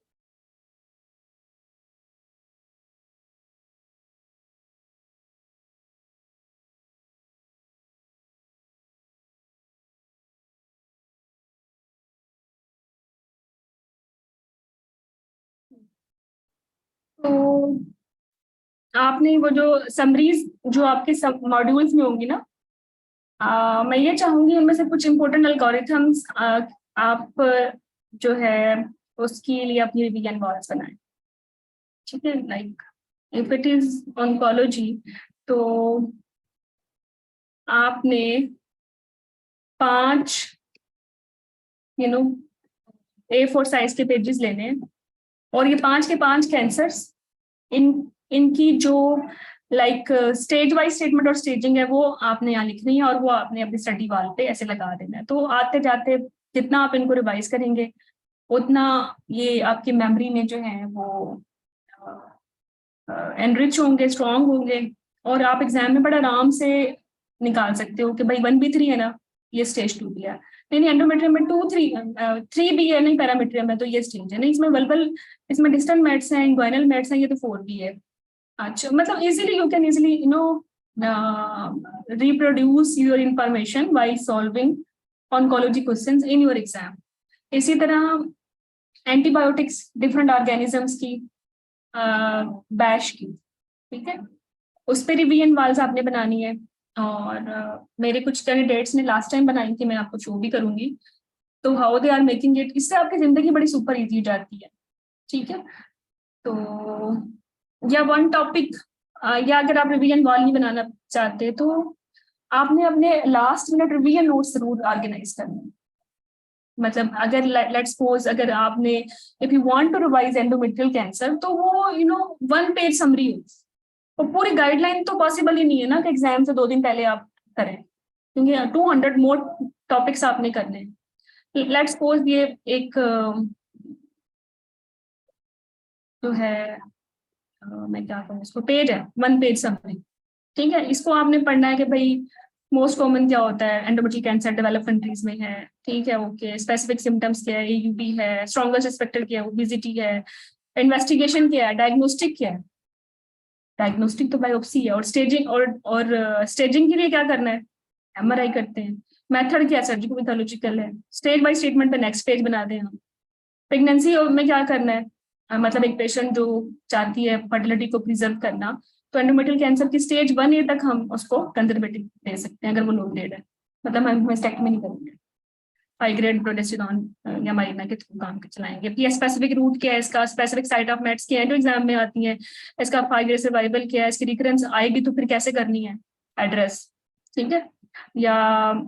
तो आपने वो जो समरीज जो आपके सब मॉड्यूल्स में होंगी ना, मैं ये चाहूंगी उनमें से कुछ इंपॉर्टेंट एल्गोरिथम्स आप जो है उसके लिए अपनी रिवीजन वॉल्स बनाएं, ठीक है। Like if it is oncology, तो आपने 5 A4 साइज के पेजेस लेने हैं, और ये 5 के 5 कैंसर्स, इनकी जो लाइक स्टेज वाइज स्टेटमेंट और स्टेजिंग है वो आपने यहाँ लिखनी है, और वो आपने अपनी स्टडी वॉल पे ऐसे लगा देना है। तो आते जाते जितना आप इनको रिवाइज करेंगे, उतना ये आपकी मेमोरी में जो है वो एनरिच होंगे, स्ट्रॉन्ग होंगे, और आप एग्जाम में बड़ा आराम से निकाल सकते हो कि भाई 1B3 है ना, ये स्टेज 2 भी है, नहीं एंडोमेट्रियम में 2-3 भी है, नहीं पैरामीट्रियम है तो ये स्टेज है, नहीं इसमें वल्बल, इसमें डिस्टेंट मेट्स हैं, इंग्वाइनल मेट्स हैं, ये तो 4 भी है। अच्छा, मतलब easily you can easily reproduce your information by solving oncology questions in your exam. इसी तरह एंटीबायोटिक्स डिफरेंट ऑर्गेनिजम्स की बैश की, ठीक है, उस पर रिवीजन वाल्स आपने बनानी है। और मेरे कुछ कैंडिडेट्स ने लास्ट टाइम बनाई थी, मैं आपको शो भी करूंगी, तो how they are making it, इससे आपकी जिंदगी बड़ी सुपर इजी हो जाती है, ठीक है। तो या वन टॉपिक, या अगर आप रिवीजन वॉल नहीं बनाना चाहते तो आपने अपने लास्ट मिनट रिवीजन नोट्स जरूर ऑर्गेनाइज करना है। मतलब अगर लेट्स सपोज अगर आपने if you want to revise endometrial cancer, तो वो 1 पेज समरी हो, तो पूरी गाइडलाइन तो पॉसिबल ही नहीं है ना कि एग्जाम से 2 दिन पहले आप करें, क्योंकि 200 मोर टॉपिक्स आपने करने हैं। लेट्स सपोज ये एक जो है मैं क्या कहूँ इसको, पेज है, 1 पेज समरी, ठीक है। इसको आपने पढ़ना है कि भाई मोस्ट कॉमन क्या होता है, एंडोमेट्रियल कैंसर डेवलप कंट्रीज में है, ठीक है, ओके, स्पेसिफिक सिम्टम्स क्या है, AUB है, स्ट्रॉन्गेस्ट रिस्क फैक्टर क्या है, ओबेसिटी है, इन्वेस्टिगेशन क्या है, डायग्नोस्टिक क्या है, डायग्नोस्टिक तो बायोप्सी है, और स्टेजिंग और स्टेजिंग के लिए क्या करना है, MRI करते हैं, मेथड क्या है, सर्जिकल पैथोलॉजिकल है, स्टेज बाय स्टेटमेंट पे नेक्स्ट पेज बना दें हम। प्रेगनेंसी में क्या करना है, मतलब एक पेशेंट जो चाहती है फर्टिलिटी को प्रिजर्व करना, तो एंडोमेट्रियल कैंसर की स्टेज 1A तक हम उसको कंजर्वेटिव दे सकते हैं अगर वो लो ग्रेड है, मतलब हम हिस्टेक्टमी नहीं करेंगे। हाई ग्रेड प्रोजेस्टेरॉन या माइना के थ्रू काम के चलाएंगे। ये स्पेसिफिक रूट क्या है इसका, स्पेसिफिक साइट ऑफ मेट्स क्या है जो एग्जाम में आती है, इसका 5 ईयर सर्वाइवल क्या है, इसकी रिकरेंस आएगी तो फिर कैसे करनी है, एड्रेस, ठीक है। या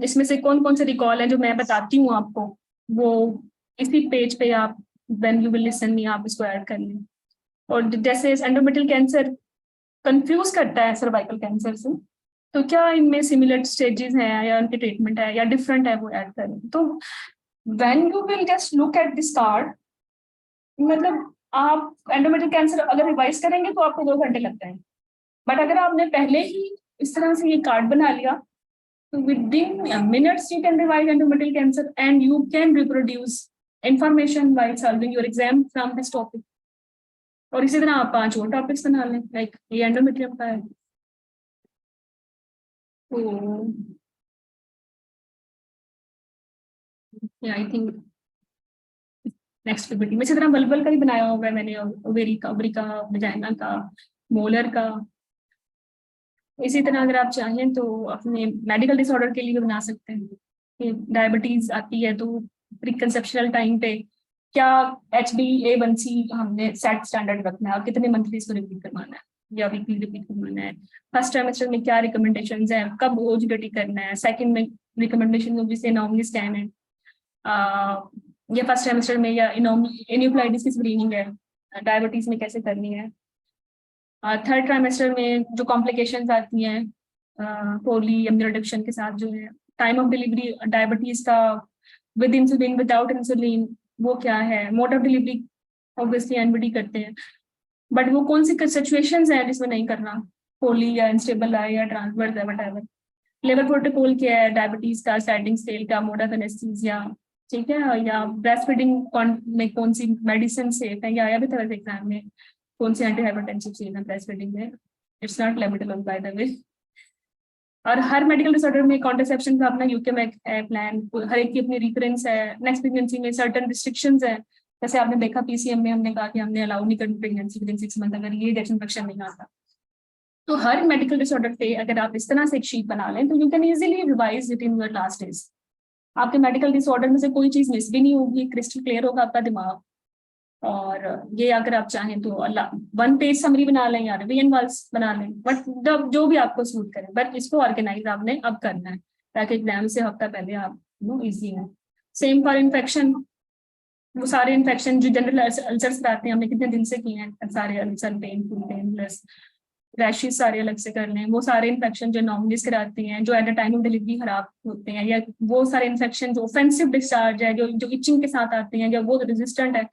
इसमें से कौन कौन से रिकॉल है जो मैं बताती हूँ आपको, वो इसी पेज पे आप when you will listen me आप इसको ऐड कर लें। और जैसे एंडोमेट्रियल कैंसर कंफ्यूज करता है सर्वाइकल कैंसर से, तो क्या इनमें सिमिलर स्टेजेस हैं या उनके ट्रीटमेंट है या डिफरेंट है, वो ऐड करें। तो when you will just look at this card, मतलब आप एंडोमेट्रियल कैंसर अगर रिवाइज करेंगे तो आपको 2 घंटे लगते हैं, बट अगर आपने पहले ही इस तरह से ये कार्ड बना लिया तो within minutes you can revise endometrial cancer and you can reproduce information while solving your exam from this topic. और इसी तरह आप 5 और टॉपिक्स बना लें, लाइक ये एंडोमेट्रियम का है तो आई थिंक नेक्स्ट पीपीटी में इसी तरह बल्बल का भी बनाया हुआ है मैंने, ओवेरी का, ओवरी का, वजाइना का, मोलर का। इसी तरह अगर आप चाहें तो अपने मेडिकल डिसऑर्डर के लिए भी बना सकते हैं कि डायबिटीज आती है तो प्रीकंसेप्शनल टाइम पे क्या HbA1c हमने सेट स्टैंडर्ड रखना है और कितने मंथली इसको रिपीट करवाना है या वीकली रिपीट करवाना है, फर्स्ट ट्राइमेस्टर में क्या रिकमेंडेशंस है, कब ओजीडीटी करना है, सेकंड में रिकमेंडेशन ऑब्वियसली नॉर्मली स्कैन है, या फर्स्ट ट्राइमेस्टर में या इन्यूक्लाइडिस की स्क्रीनिंग है, डायबिटीज में कैसे करनी है, थर्ड ट्राइमेस्टर में जो कॉम्प्लिकेशंस आती हैं पोली एमिनो रिडक्शन के साथ जो है, टाइम ऑफ डिलीवरी डायबिटीज का विद इंसुलिन विदाउट इंसुलिन वो क्या है, mode of delivery obviously NBD करते हैं, बट वो कौन सी सिचुएशंस है जिसमें नहीं करना, पोली या अनस्टेबल है या ट्रांसवर्स है व्हाटएवर, लेबर प्रोटोकॉल क्या है, डायबिटीज का, स्टैंडिंग स्केल का, मोड ऑफ एनेस्थीसिया, ठीक है, या ब्रेस्ट फीडिंग में कौन सी मेडिसिन सेफ है, या आया भी था वैसे एग्जाम में कौन सी एंटी हाइपरटेंसिव चीज है ब्रेस्ट फीडिंग में, it's not limited by the way. और हर मेडिकल डिसऑर्डर में कॉन्ट्रासेप्शन का अपना यूकेएम है प्लान, हर एक की अपनी रिफरेंस है, नेक्स्ट प्रेगनेंसी में सर्टेन रिस्ट्रिक्शंस है, जैसे आपने देखा PCM में हमने कहा कि हमने अलाउ नहीं करनी प्रेगनेंसी विद इन 6 मंथ अगर ये इन्फेक्शन नहीं आता। तो हर मेडिकल डिसऑर्डर पे अगर आप इस तरह से एक शीट बना लें तो you can easily revise it in your last days, आपके मेडिकल डिसऑर्डर में से कोई चीज मिस भी नहीं होगी, क्रिस्टल क्लियर होगा आपका दिमाग। और ये अगर आप चाहें तो 1 पेज समरी बना लें या रिवीजन वाल्स बना लें, बट जो भी आपको सूट करे, बट इसको ऑर्गेनाइज आपने अब करना है ताकि एग्जाम से हफ्ता पहले आप इजी है। सेम फॉर इन्फेक्शन, वो सारे इन्फेक्शन जो जनरल अल्सर्स कराते हैं हमने कितने दिन से किए हैं, सारे अल्सर पेन प्लस रैशेस सारे अलग से कर लें, वो सारे इन्फेक्शन जो नॉर्मलीज कराती हैं जो at the time of delivery खराब होते हैं, या वो सारे इन्फेक्शन जो ऑफेंसिव डिस्चार्ज है जो इचिंग के साथ आते हैं या वो रेजिस्टेंट है,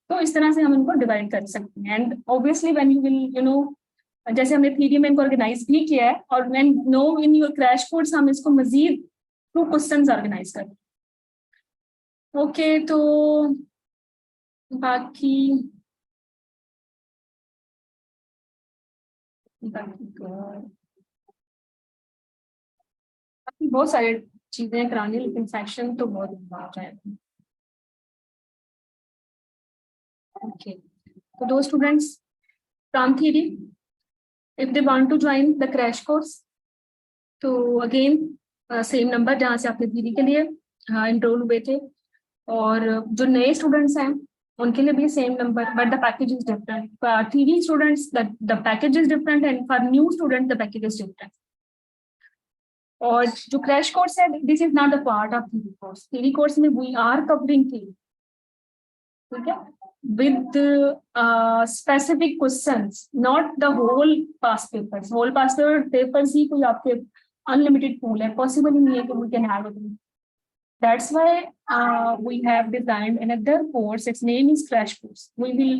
तो इस तरह से हम इनको डिवाइड कर सकते हैं। And obviously when you will जैसे हमने थ्योरी में इनको ऑर्गेनाइज भी किया है, और when no in your crash course हम इसको मजीद थ्रू क्वेश्चंस ऑर्गेनाइज करते हैं। ओके, तो बाकी बहुत सारी चीजें करानी, लेकिन सेक्शन तो बहुत बड़ा है। ओके, तो दो students from theory if they want to join the crash course, तो अगेन सेम नंबर जहाँ से आपने थ्योरी के लिए एनरोल हुए थे, और जो नए स्टूडेंट्स हैं उनके लिए भी same number, but the package is different. For theory students the package is different and for new student the package is different. और जो क्रैश कोर्स है, this is not a part of theory course. Theory course में we are covering theory, ठीक है, with specific questions, not the whole past papers. Whole past papers ही कोई आपके unlimited pool है, possible ही नहीं है कि we can have it. That's why we have designed another course. Its name is Crash Course. We will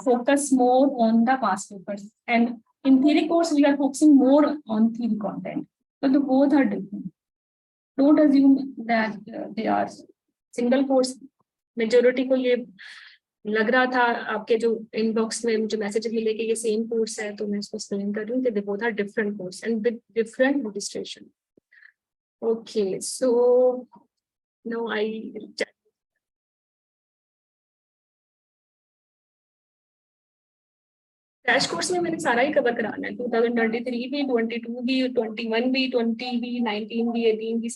focus more on the past papers, and in theory course we are focusing more on theory content. But the both are different. Don't assume that they are single course. Majority को ये लग रहा था आपके जो inbox में मुझे message मिले कि ये सेम कोर्स है, तो मैं इसको एक्सप्लेन कर रही हूँ कि they both are different course and with different registration. Okay, so no I crash course में मैंने सारा ही कवर कराना है, 2023 भी, 22 भी, 21 भी, 20 भी, 19 भी, 18 भी।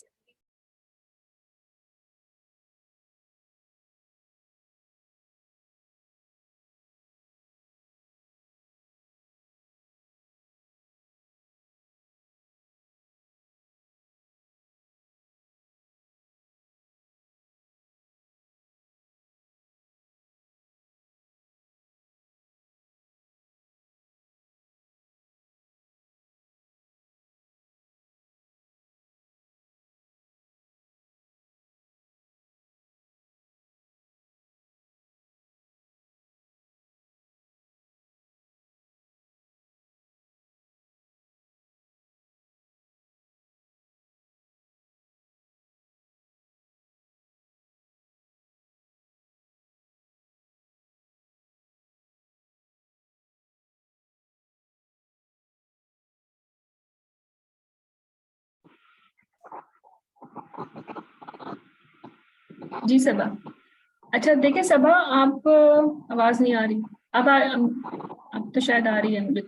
जी सबा। अच्छा देखिए सबा, आप आवाज नहीं आ रही। अब तो शायद आ रही है, मुझे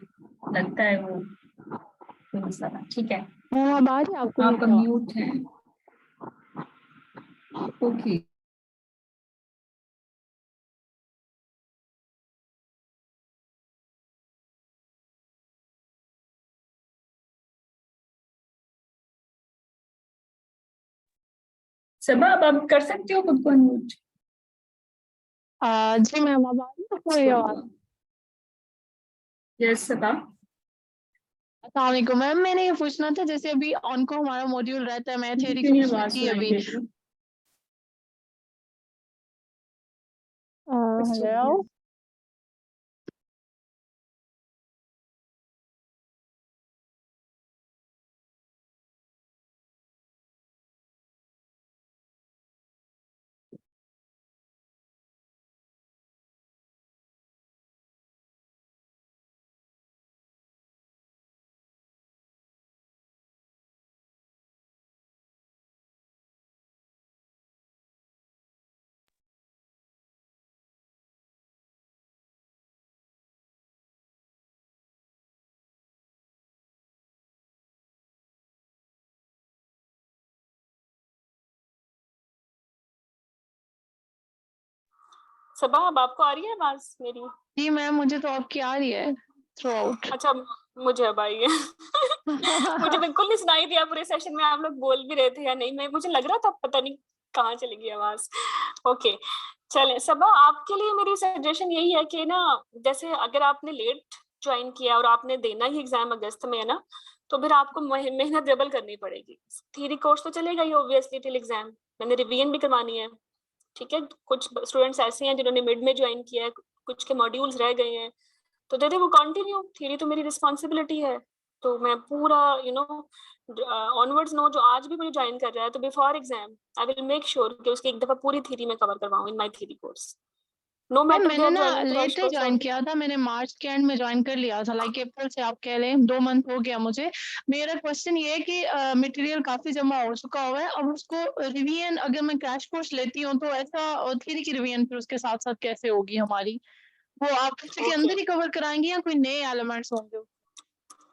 लगता है वो कोई मसला था। ठीक है, मैम अब आ रही है आपको आप मेरी आवाज? म्यूट हैं। ओके, सबा अब आप कर सकते हो खुद को अनम्यूट। जी मैम अब आ रही है आपको मेरी आवाज? यस सबा। अस्सलाम वालेकुम मैम, मैंने ये पूछना था जैसे अभी ऑन को हमारा मॉड्यूल रहता है, मैं थ्योरी क्यों नहीं कोर्स में आवाज थी सुनाई अभी। दे रही? कुछ हो गया? हेलो। सबा अब आपको आ रही है आवाज मेरी? जी मैम मुझे तो आपकी आ रही है थ्रू आउट। अच्छा, मुझे अब आई है। मुझे बिल्कुल नहीं सुनाई दिया पूरे सेशन में आप लोग बोल भी रहे थे या नहीं, मैं मुझे लग रहा था पता नहीं कहाँ चली गई आवाज। ओके, चलें सबा, आपके लिए मेरी सजेशन यही है कि ना, जैसे अगर आपने लेट ज्वाइन किया और आपने देना ही एग्जाम अगस्त में है ना, तो फिर आपको मेहनत डबल करनी पड़ेगी। थ्योरी कोर्स तो चलेगा ही ऑब्वियसली टिल एग्जाम, मैंने रिवीजन भी करवानी है। ठीक है, कुछ स्टूडेंट्स ऐसे हैं जिन्होंने मिड में ज्वाइन किया है, कुछ के मॉड्यूल्स रह गए हैं, तो दे वो कंटिन्यू। थ्योरी तो मेरी रिस्पॉन्सिबिलिटी है, तो मैं पूरा ऑनवर्ड्स नो जो आज भी मुझे ज्वाइन कर रहा है, तो before exam I will make sure कि उसकी एक दफा पूरी थ्योरी में कवर करवाऊं in my theory course, no ma'am matter कि मैंने आप ना joining crash letter course join और किया था, मैंने मार्च के एंड में ज्वाइन कर लिया था, लाइक अप्रैल से आप कह लें 2 मंथ हो गया मुझे। मेरा क्वेश्चन ये है कि मटेरियल काफी जमा हो चुका हुआ है, अब उसको रिवीजन अगर मैं क्रैश कोर्स लेती हूँ तो ऐसा थ्योरी की रिवीजन फिर उसके साथ साथ कैसे होगी हमारी? वो आप उसी के ओके। अंदर ही कवर कराएंगी या कोई नए एलिमेंट्स होंगे?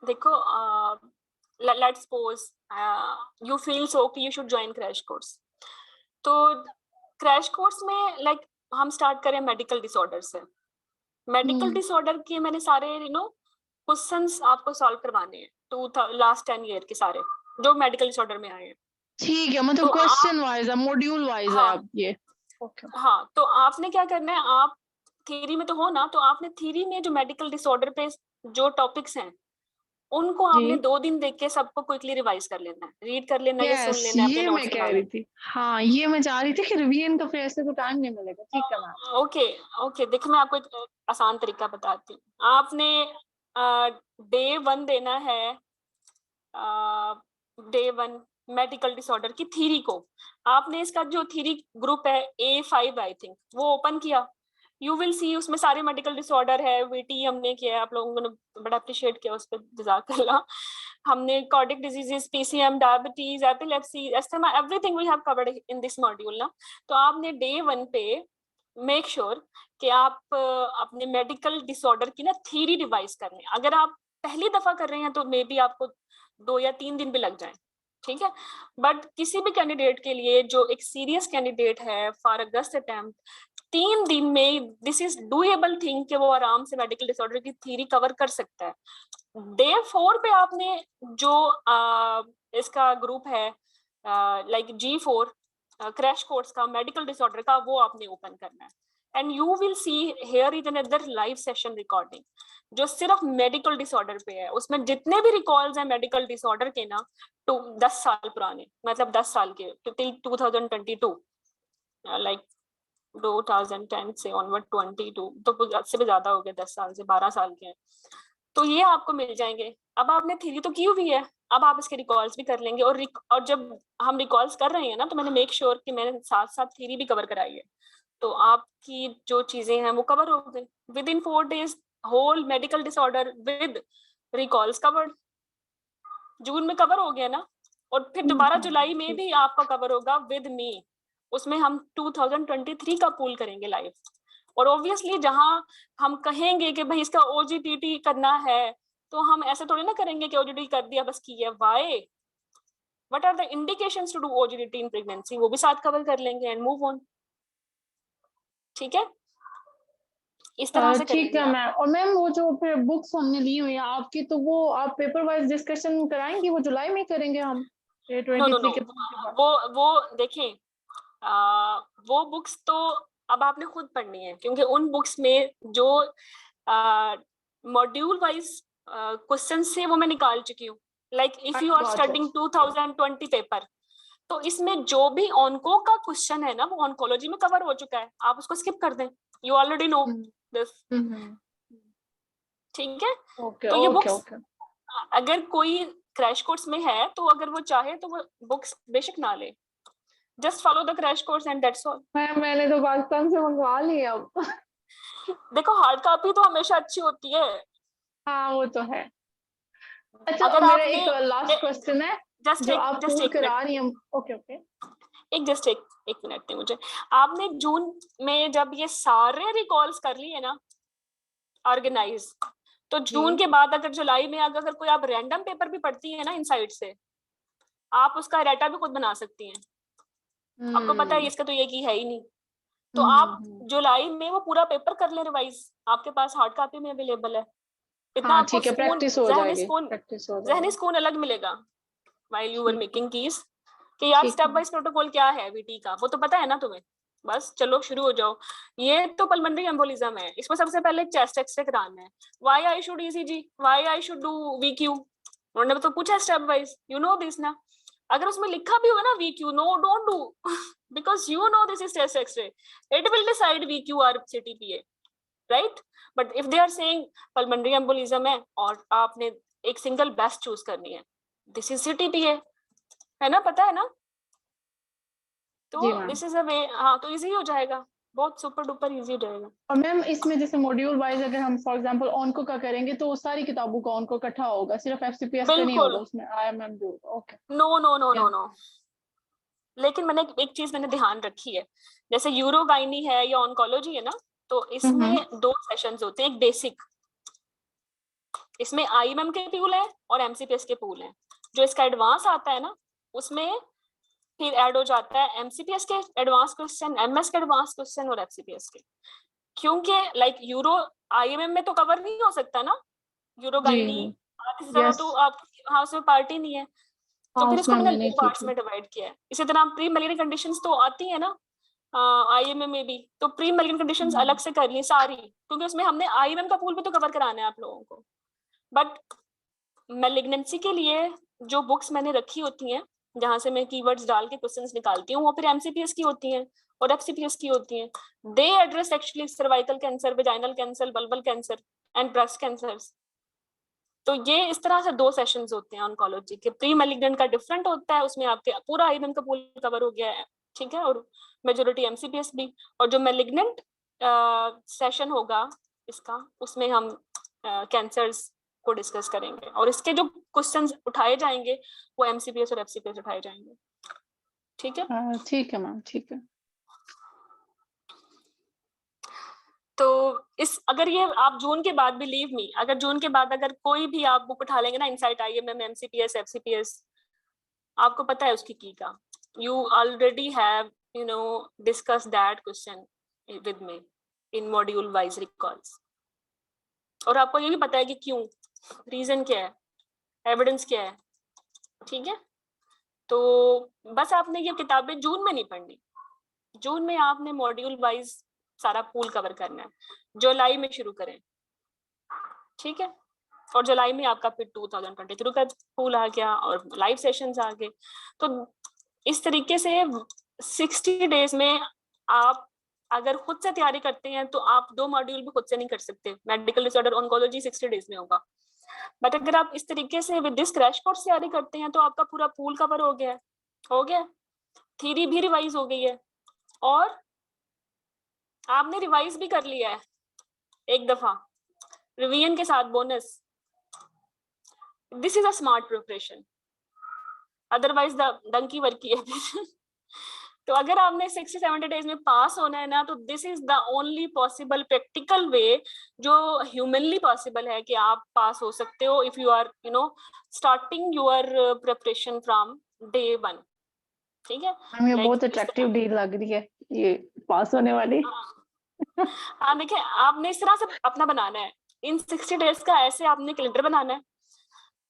देखो, let's suppose you feel so कि you should join crash course, तो क्रैश कोर्स में लाइक हम स्टार्ट करें मेडिकल डिसऑर्डर से। मेडिकल डिसऑर्डर के मैंने सारे क्वेश्चंस आपको सॉल्व करवाने हैं, टू लास्ट 10 ईयर के सारे जो मेडिकल डिसऑर्डर में आए हैं। ठीक है, तो मतलब आप, क्वेश्चन वाइज है, मॉड्यूल वाइज है हाँ अब ये। ओके। हाँ, तो आपने क्या करना है, आप थ्योरी में तो हो ना, तो आपने थ्योरी में जो मेडिकल डिसऑर्डर पे जो टॉपिक्स हैं उनको आपने जी 2 दिन देख के सबको क्विकली रिवाइज कर लेना है, रीड कर लेना है या सुन यस, लेना है, अपने ये मैं नोट्स कह बना रही लेना थी। हाँ ये मैं चाह रही थी कि रिवीजन का फिर ऐसे तो टाइम नहीं मिलेगा। ठीक है मैम। है। ओके ओके, देखो मैं आपको एक आसान तरीका बताती हूँ। आपने डे 1 देना है, डे 1 मेडिकल डिसऑर्डर की थ्योरी को। आपने इसका जो थ्योरी ग्रुप है A5 आई थिंक, वो ओपन किया, यू विल सी उसमें सारे मेडिकल डिसऑर्डर है। वीटी हमने किया है, आप लोगों ने बड़ा अप्रिशिएट किया उस पर, जज़ाकल्लाह। हमने cardiac diseases, PCM, diabetes, epilepsy, asthma, everything we have covered in this module ना। तो आपने डे 1 पे मेक श्योर कि आप अपने मेडिकल डिसऑर्डर की ना थ्योरी रिवाइज कर लें। अगर आप पहली दफा कर रहे हैं तो मे बी आपको 2 या 3 दिन भी लग जाए, ठीक है। बट किसी भी कैंडिडेट के लिए जो एक सीरियस कैंडिडेट है फॉर अगस्त अटेम्प्ट, 3 दिन में दिस इज डूएबल थिंग कि वो आराम से मेडिकल डिसऑर्डर की थ्योरी कवर कर सकता है। डे 4 पे आपने जो इसका ग्रुप है लाइक G4 क्रैश कोर्स का मेडिकल डिसऑर्डर का, वो आपने ओपन करना है। And you will see here is another live session recording जो सिर्फ मेडिकल डिसऑर्डर पे है। उसमें जितने भी रिकॉल्स हैं मेडिकल डिसऑर्डर के ना, तो 10 साल पुराने, मतलब 10 साल के टिल 2022, लाइक 2010 से ऑनवर्ड 22, तो से भी ज्यादा हो गया, 10 साल से 12 साल के हैं, तो ये आपको मिल जाएंगे। अब आपने थ्योरी तो की हुई है, अब आप इसके रिकॉल्स भी कर लेंगे। और जब हम रिकॉल्स कर रहे हैं ना, तो मैंने मेक श्योर कि मैंने साथ साथ थ्योरी भी कवर कराई है, तो आपकी जो चीजें हैं वो कवर हो गई। Within 4 days whole medical disorder with recalls covered, June में कवर हो गया ना, और फिर दोबारा जुलाई में भी आपका कवर होगा विद मी उसमें हम 2023 का पूल करेंगे लाइव। और ऑब्वियसली जहां हम कहेंगे कि भाई इसका OGTT करना है, तो हम ऐसे थोड़ी ना करेंगे कि OGTT कर दिया बस किया। Why, what are the indications to do OGTT in pregnancy, वो भी साथ कवर कर लेंगे एंड मूव ऑन। ठीक है, इस तरह से ठीक करेंगे है आप। मैम। और मैम वो जो फिर बुक्स हमने ली हुई है आपकी, तो वो आप पेपर वाइज डिस्कशन कराएंगी, वो जुलाई में करेंगे हम ये नो 23 के बाद? वो देखें, वो बुक्स तो अब आपने खुद पढ़नी है, क्योंकि उन बुक्स में जो मॉड्यूल वाइज क्वेश्चन से वो मैं निकाल चुकी हूँ। Like if you are studying 2020 paper, तो इसमें जो भी ऑन्को का क्वेश्चन है ना, वो ऑन्कोलॉजी में कवर हो चुका है, आप उसको स्किप कर दें, यू ऑलरेडी नो दिस। ठीक है, ओके तो ये ओके बुक्स ओके। अगर कोई क्रैश कोर्स में है तो अगर वो चाहे तो वो बुक्स बेशक ना ले, just follow the crash course and that's all. Ma'am मैंने तो पाकिस्तान से मंगवा ली अब। देखो हार्ड कॉपी तो हमेशा अच्छी होती है। हाँ वो तो है। अच्छा, अगर मेरा आपने एक लास्ट क्वेश्चन है, जो आप जस्ट पूल एक करा मिनट, रही हैं। Okay okay. एक मिनट नहीं मुझे, आपने जून में जब ये सारे रिकॉल्स कर लिए ना ऑर्गेनाइज, तो जून के बाद अगर जुलाई में अगर कोई आप रैंडम पेपर भी पढ़ती है ना इनसाइड से, आप उसका डाटा भी खुद बना सकती हैं। आपको पता है इसका तो ये की है ही नहीं, तो आप जुलाई में वो पूरा पेपर कर ले रिवाइज, आपके पास हार्ड कॉपी में अवेलेबल है। इतना हाँ आपको ठीक है, सुकून, प्रैक्टिस हो जाएगी, प्रैक्टिस हो ज़हनी जाएगी। सुकून अलग मिलेगा व्हाइल यू वर ठीक है, मेकिंग कीज, कि यार ठीक स्टेप है। वाइज प्रोटोकॉल क्या है VT का, वो तो पता है ना तुम्हें, बस चलो शुरू हो जाओ। ये तो पल्मोनरी एम्बोलिज्म है, इसमें सबसे पहले एक चेस्ट एक्सरे कराना है। Why I should ECG, why I should do VQ, उन्होंने तो पूछा step wise, you know this ना। अगर उसमें लिखा भी होगा ना VQ, no don't do, because you know this is chest X-ray, it will decide VQ or CTPA, right? But if they are saying pulmonary embolism है और आपने एक सिंगल बेस्ट चूज करनी है, this is CTPA, है ना, पता है ना, तो दिस इज अ वे। हाँ, तो इजी हो जाएगा, बहुत सुपर डुपर इजी हो जाएगा। और मैम इसमें जैसे मॉड्यूल वाइज अगर हम फॉर एग्जांपल ऑनको का करेंगे, तो सारी किताबों का ऑनको इकट्ठा होगा, सिर्फ FCPS का नहीं होगा उसमें, IMM भी होगा? Okay. No no no no no, लेकिन मैंने एक चीज मैंने ध्यान रखी है, जैसे यूरोगाइनी है या ऑन्कोलॉजी है ना, तो इसमें 2 सेशंस होते हैं, एक बेसिक, इसमें IMM के पूल है और MCPS के पूल है। जो इसका एडवांस आता है ना, उसमें फिर ऐड हो जाता है MCPS के एडवांस क्वेश्चन, MS के एडवांस क्वेश्चन और FCPS के, क्योंकि लाइक यूरो IMM में तो कवर नहीं हो सकता ना, यूरोगाइनी तो आप, हाँ उसमें पार्टी नहीं है, तो फिर इसको मैंने 2 पार्ट्स में डिवाइड किया है। इसी तरह प्री मैलिग्नेंट कंडीशंस तो आती है ना IMM में भी, तो प्री मैलिग्नेंट कंडीशंस अलग से कर ली सारी, क्योंकि उसमें हमने IMM का पूल भी तो कवर कराना है आप लोगों को। बट मैलिग्नेंसी के लिए जो बुक्स मैंने रखी होती हैं, जहां से मैं कीवर्ड्स डाल के क्वेश्चंस निकालती हूँ, वो फिर MCPS की होती हैं और FCPS की होती हैं। They address actually cervical cancer, vaginal cancer, बल्बल कैंसर एंड ब्रेस्ट कैंसर्स। तो ये इस तरह से 2 सेशंस होते हैं ऑन्कोलॉजी के। प्री मैलिग्नेंट का डिफरेंट होता है, उसमें आपके पूरा IMM का पूल कवर हो गया है, ठीक है, और मेजॉरिटी MCPS भी। और जो मैलिग्नेंट सेशन होगा इसका, उसमें हम कैंसर्स को डिस्कस करेंगे, और इसके जो क्वेश्चंस उठाए जाएंगे वो MCPS और FCPS उठाए जाएंगे। ठीक है, ठीक है मैम, ठीक है। तो इस अगर ये आप जून के बाद, बिलीव मी, अगर जून के बाद अगर कोई भी आप बुक उठा लेंगे ना, इनसाइट IMM, MCPS, FCPS, आपको पता है उसकी की का, you already have discuss that question with me in module wise recalls, और आपको ये भी पता है कि क्यों, रीजन क्या है, एविडेंस क्या है। ठीक है, तो बस आपने ये किताबें जून में नहीं पढ़नी, जून में आपने मॉड्यूल वाइज सारा पूल कवर करना है, जुलाई में शुरू करें। ठीक है, और जुलाई में आपका फिर 2023 का पूल आ गया और लाइव सेशंस आ गए। तो इस तरीके से 60 डेज में आप अगर खुद से तैयारी करते हैं तो आप 2 मॉड्यूल भी खुद से नहीं कर सकते। मेडिकल डिसऑर्डर ऑन्कोलॉजी 60 डेज में होगा, बट अगर आप इस तरीके से विद दिस क्रैश कोर्स तैयारी करते हैं तो आपका पूरा पूल कवर हो गया, थ्योरी भी रिवाइज हो गई है, और आपने रिवाइज भी कर लिया है एक दफा रिवीजन के साथ bonus. This is a smart preparation, otherwise the donkey work है। तो अगर आपने 60-70 डेज में पास होना है ना, तो this is the only possible practical way जो ह्यूमनली पॉसिबल है कि आप पास हो सकते हो if you are starting your preparation from day 1। ठीक है, हमें Like, बहुत इस अट्रैक्टिव तरह- डील लग रही है ये पास होने वाली। हाँ देखिए, आपने इस तरह से अपना बनाना है, इन 60 डेज का ऐसे आपने कैलेंडर बनाना है।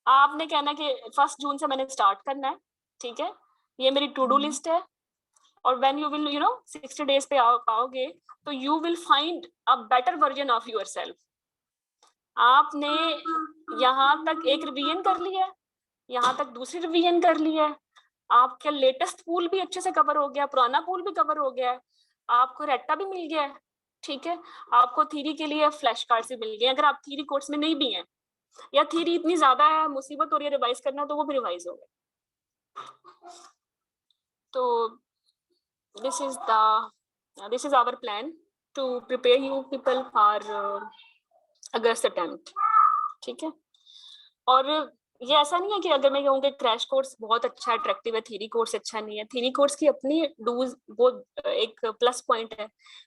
आपने कहना है कि 1 जून से मैंने स्टार्ट करना है, ठीक है, ये मेरी टू डू लिस्ट है। और व्हेन यू विल 60 डेज पे आओगे, तो you will find a better version of yourself. आपने यहाँ तक एक रिवीजन कर लिया है, यहाँ तक दूसरी रिवीजन कर लिया है, आपका लेटेस्ट पूल भी अच्छे से कवर हो गया, पुराना पूल भी कवर हो गया है, आपको रेटा भी मिल गया है, ठीक है, आपको थ्योरी के लिए फ्लैश कार्ड भी मिल गए। अगर आप थ्योरी कोर्स में नहीं भी हैं या थ्योरी इतनी ज्यादा है, मुसीबत हो रही है रिवाइज करना, तो वो भी रिवाइज हो गए। तो this is our plan to prepare you people for August attempt. ठीक है, और ये ऐसा नहीं है कि अगर मैं कहूँ कि क्रैश कोर्स बहुत अच्छा अट्रैक्टिव है, थ्योरी कोर्स अच्छा नहीं है। थ्योरी कोर्स की अपनी डूज वो एक प्लस पॉइंट है,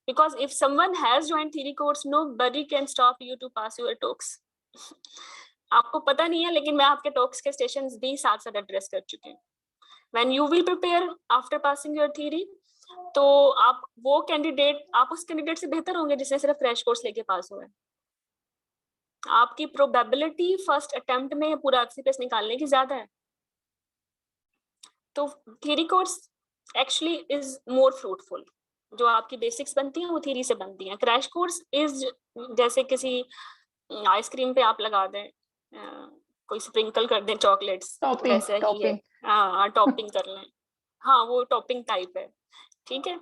because if someone has joined theory course, nobody can stop you to pass your talks. आपको पता नहीं है, लेकिन मैं आपके टॉक्स के स्टेशंस भी साथ साथ एड्रेस कर चुकी हूँ। When you will prepare after passing your theory, तो आप वो कैंडिडेट, आप उस कैंडिडेट से बेहतर होंगे जिसने सिर्फ क्रैश कोर्स लेके पास हुआ है। आपकी प्रोबेबिलिटी फर्स्ट अटेम्प्ट में पूरा एफसीपीएस निकालने की ज्यादा है। तो theory course actually is more fruitful. जो आपकी बेसिक्स बनती हैं वो थ्योरी से बनती हैं। क्रैश कोर्स इज जैसे किसी आइसक्रीम पे आप लगा दें, कोई स्प्रिंकल कर दें चॉकलेट्स, वैसा ही है। हाँ, टॉपिंग कर लें, हाँ वो टॉपिंग टाइप है, ठीक है।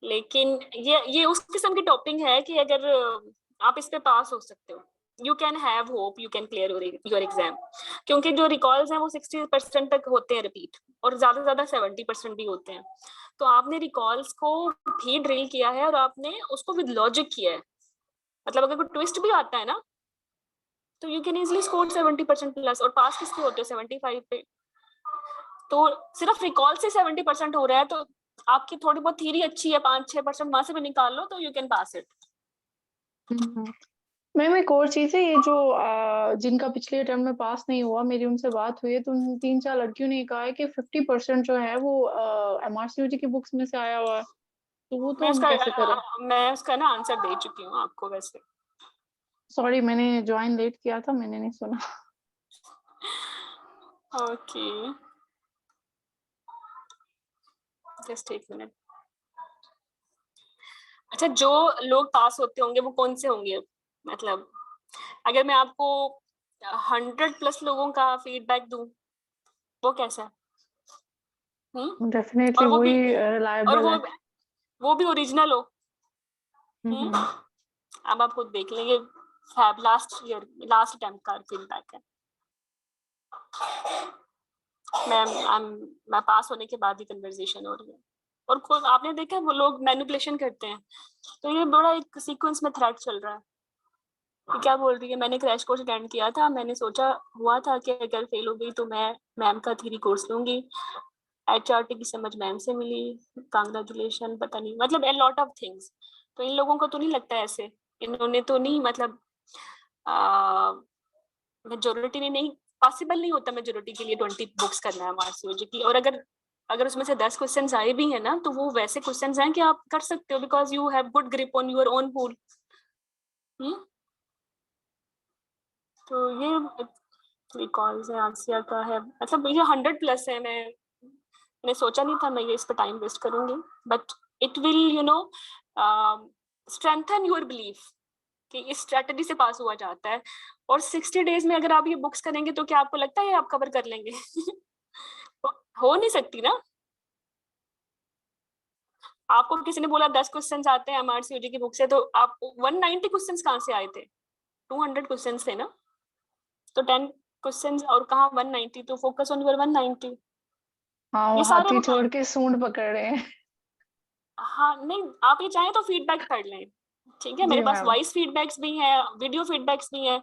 लेकिन ये उस किस्म की टॉपिंग है कि अगर आप इस पे पास हो सकते हो, you can have hope, you can clear your exam. क्योंकि जो रिकॉल्स हैं वो 60% तक होते हैं रिपीट, और ज्यादा से ज्यादा 70% भी होते हैं। तो आपने रिकॉल्स को भी ड्रिल किया है और आपने उसको विद लॉजिक किया है। मतलब अगर कोई ट्विस्ट भी आता है ना, तो you can easily score 70% plus. और पास किसके होते हो? 75 पे। तो सिर्फ रिकॉल से 70% हो रहा है, तो आपकी थोड़ी बहुत थ्योरी अच्छी है, 5-6% वहां से भी निकाल लो, तो you can pass it. Ma'am एक और चीज है, ये जो जिनका पिछले अटेम्प्ट में पास नहीं हुआ, मेरी उनसे बात हुई है, तो उन 3-4 लड़कियों ने कहा है कि 50% जो है वो एमआरसीयूजी की बुक्स में से आया हुआ है। तो वो तो हम कैसे करें? मैं उसका ना आंसर दे चुकी हूँ आपको वैसे। सॉरी, मैंने ज्वाइन लेट किया था, मैंने नहीं सुना। ओके, जस्ट एक मिनट। अच्छा, जो लोग पास होते होंगे वो कौन से होंगे? मतलब अगर मैं आपको 100+ लोगों का फीडबैक दूं, वो कैसा है? डेफिनेटली और वो भी, वही और रिलायबल है। वो भी ओरिजिनल हो। अब आप खुद देख लेंगे, फैब लास्ट अटेम्प्ट का फीडबैक है। मैं पास होने के बाद ही कन्वर्सेशन हो रही है। और खुद आपने देखा वो लोग मैनिपुलेशन करते हैं, तो ये बड़ा एक सीक्वेंस में थ्रेड चल रहा है। क्या बोल रही है, मैंने क्रैश कोर्स अटेंड किया था, मैंने सोचा हुआ था कि अगर फेल हो गई तो मैं मैम का थ्योरी कोर्स लूंगी, एचआरटी की समझ मैम से मिली, कांग्रेचुलेशन, पता नहीं, मतलब ए लॉट ऑफ थिंग्स। तो इन लोगों को तो नहीं लगता ऐसे, इन्होंने तो नहीं, मतलब मेजोरिटी ने नहीं, पॉसिबल नहीं होता मेजोरिटी के लिए 20 बुक्स करना है एमआरसीयूजी की। और अगर उसमें से 10 क्वेश्चंस आए भी हैं ना, तो वो वैसे क्वेश्चंस हैं कि आप कर सकते हो, because you have good grip on your own pool. तो ये रिकॉल्स है, आसिया का है, मतलब ये 100+ है। मैंने सोचा नहीं था मैं ये इस पर टाइम वेस्ट करूंगी, but it will strengthen your belief कि इस स्ट्रेटजी से पास हुआ जाता है। और 60 डेज में अगर आप ये बुक्स करेंगे, तो क्या आपको लगता है आप कवर कर लेंगे? हो नहीं सकती ना। आपको किसी ने बोला 10 क्वेश्चंस आते हैं एमआरसीयूजी की बुक से, तो आप 190 क्वेश्चंस कहाँ से आए थे? 200 क्वेश्चंस थे ना, तो 10 क्वेश्चंस और कहाँ 190, तो फोकस ऑन योर 190। हाँ, वो हाथी छोड़ के सूंड पकड़ रहे हैं। हाँ नहीं, आप ये चाहें तो फीडबैक पढ़ लें, ठीक है, मेरे पास वॉइस फीडबैक्स भी हैं, वीडियो फीडबैक्स भी हैं,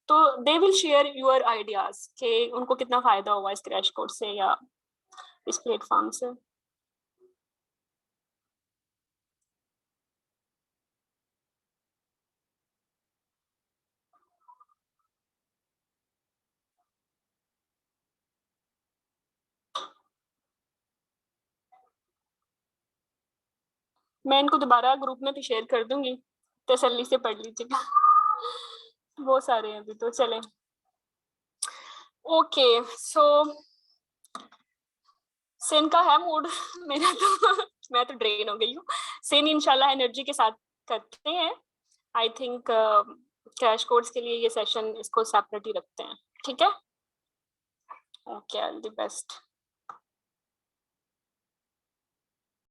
तो they will share your ideas कि उनको कितना फायदा हुआ इस क्रैश कोर्स से या इस प्लेटफॉर्म से। मैं इनको दोबारा ग्रुप में भी शेयर कर दूंगी, तसल्ली से पढ़ लीजिएगा। बहुत सारे हैं अभी तो। चलें, ओके सो सिन का है मूड मेरा तो मैं तो ड्रेन हो गई हूँ। सिन इंशाल्लाह एनर्जी के साथ करते हैं। आई थिंक क्रैश कोर्स के लिए ये सेशन इसको सेपरेट ही रखते हैं, ठीक है? Okay, all the best.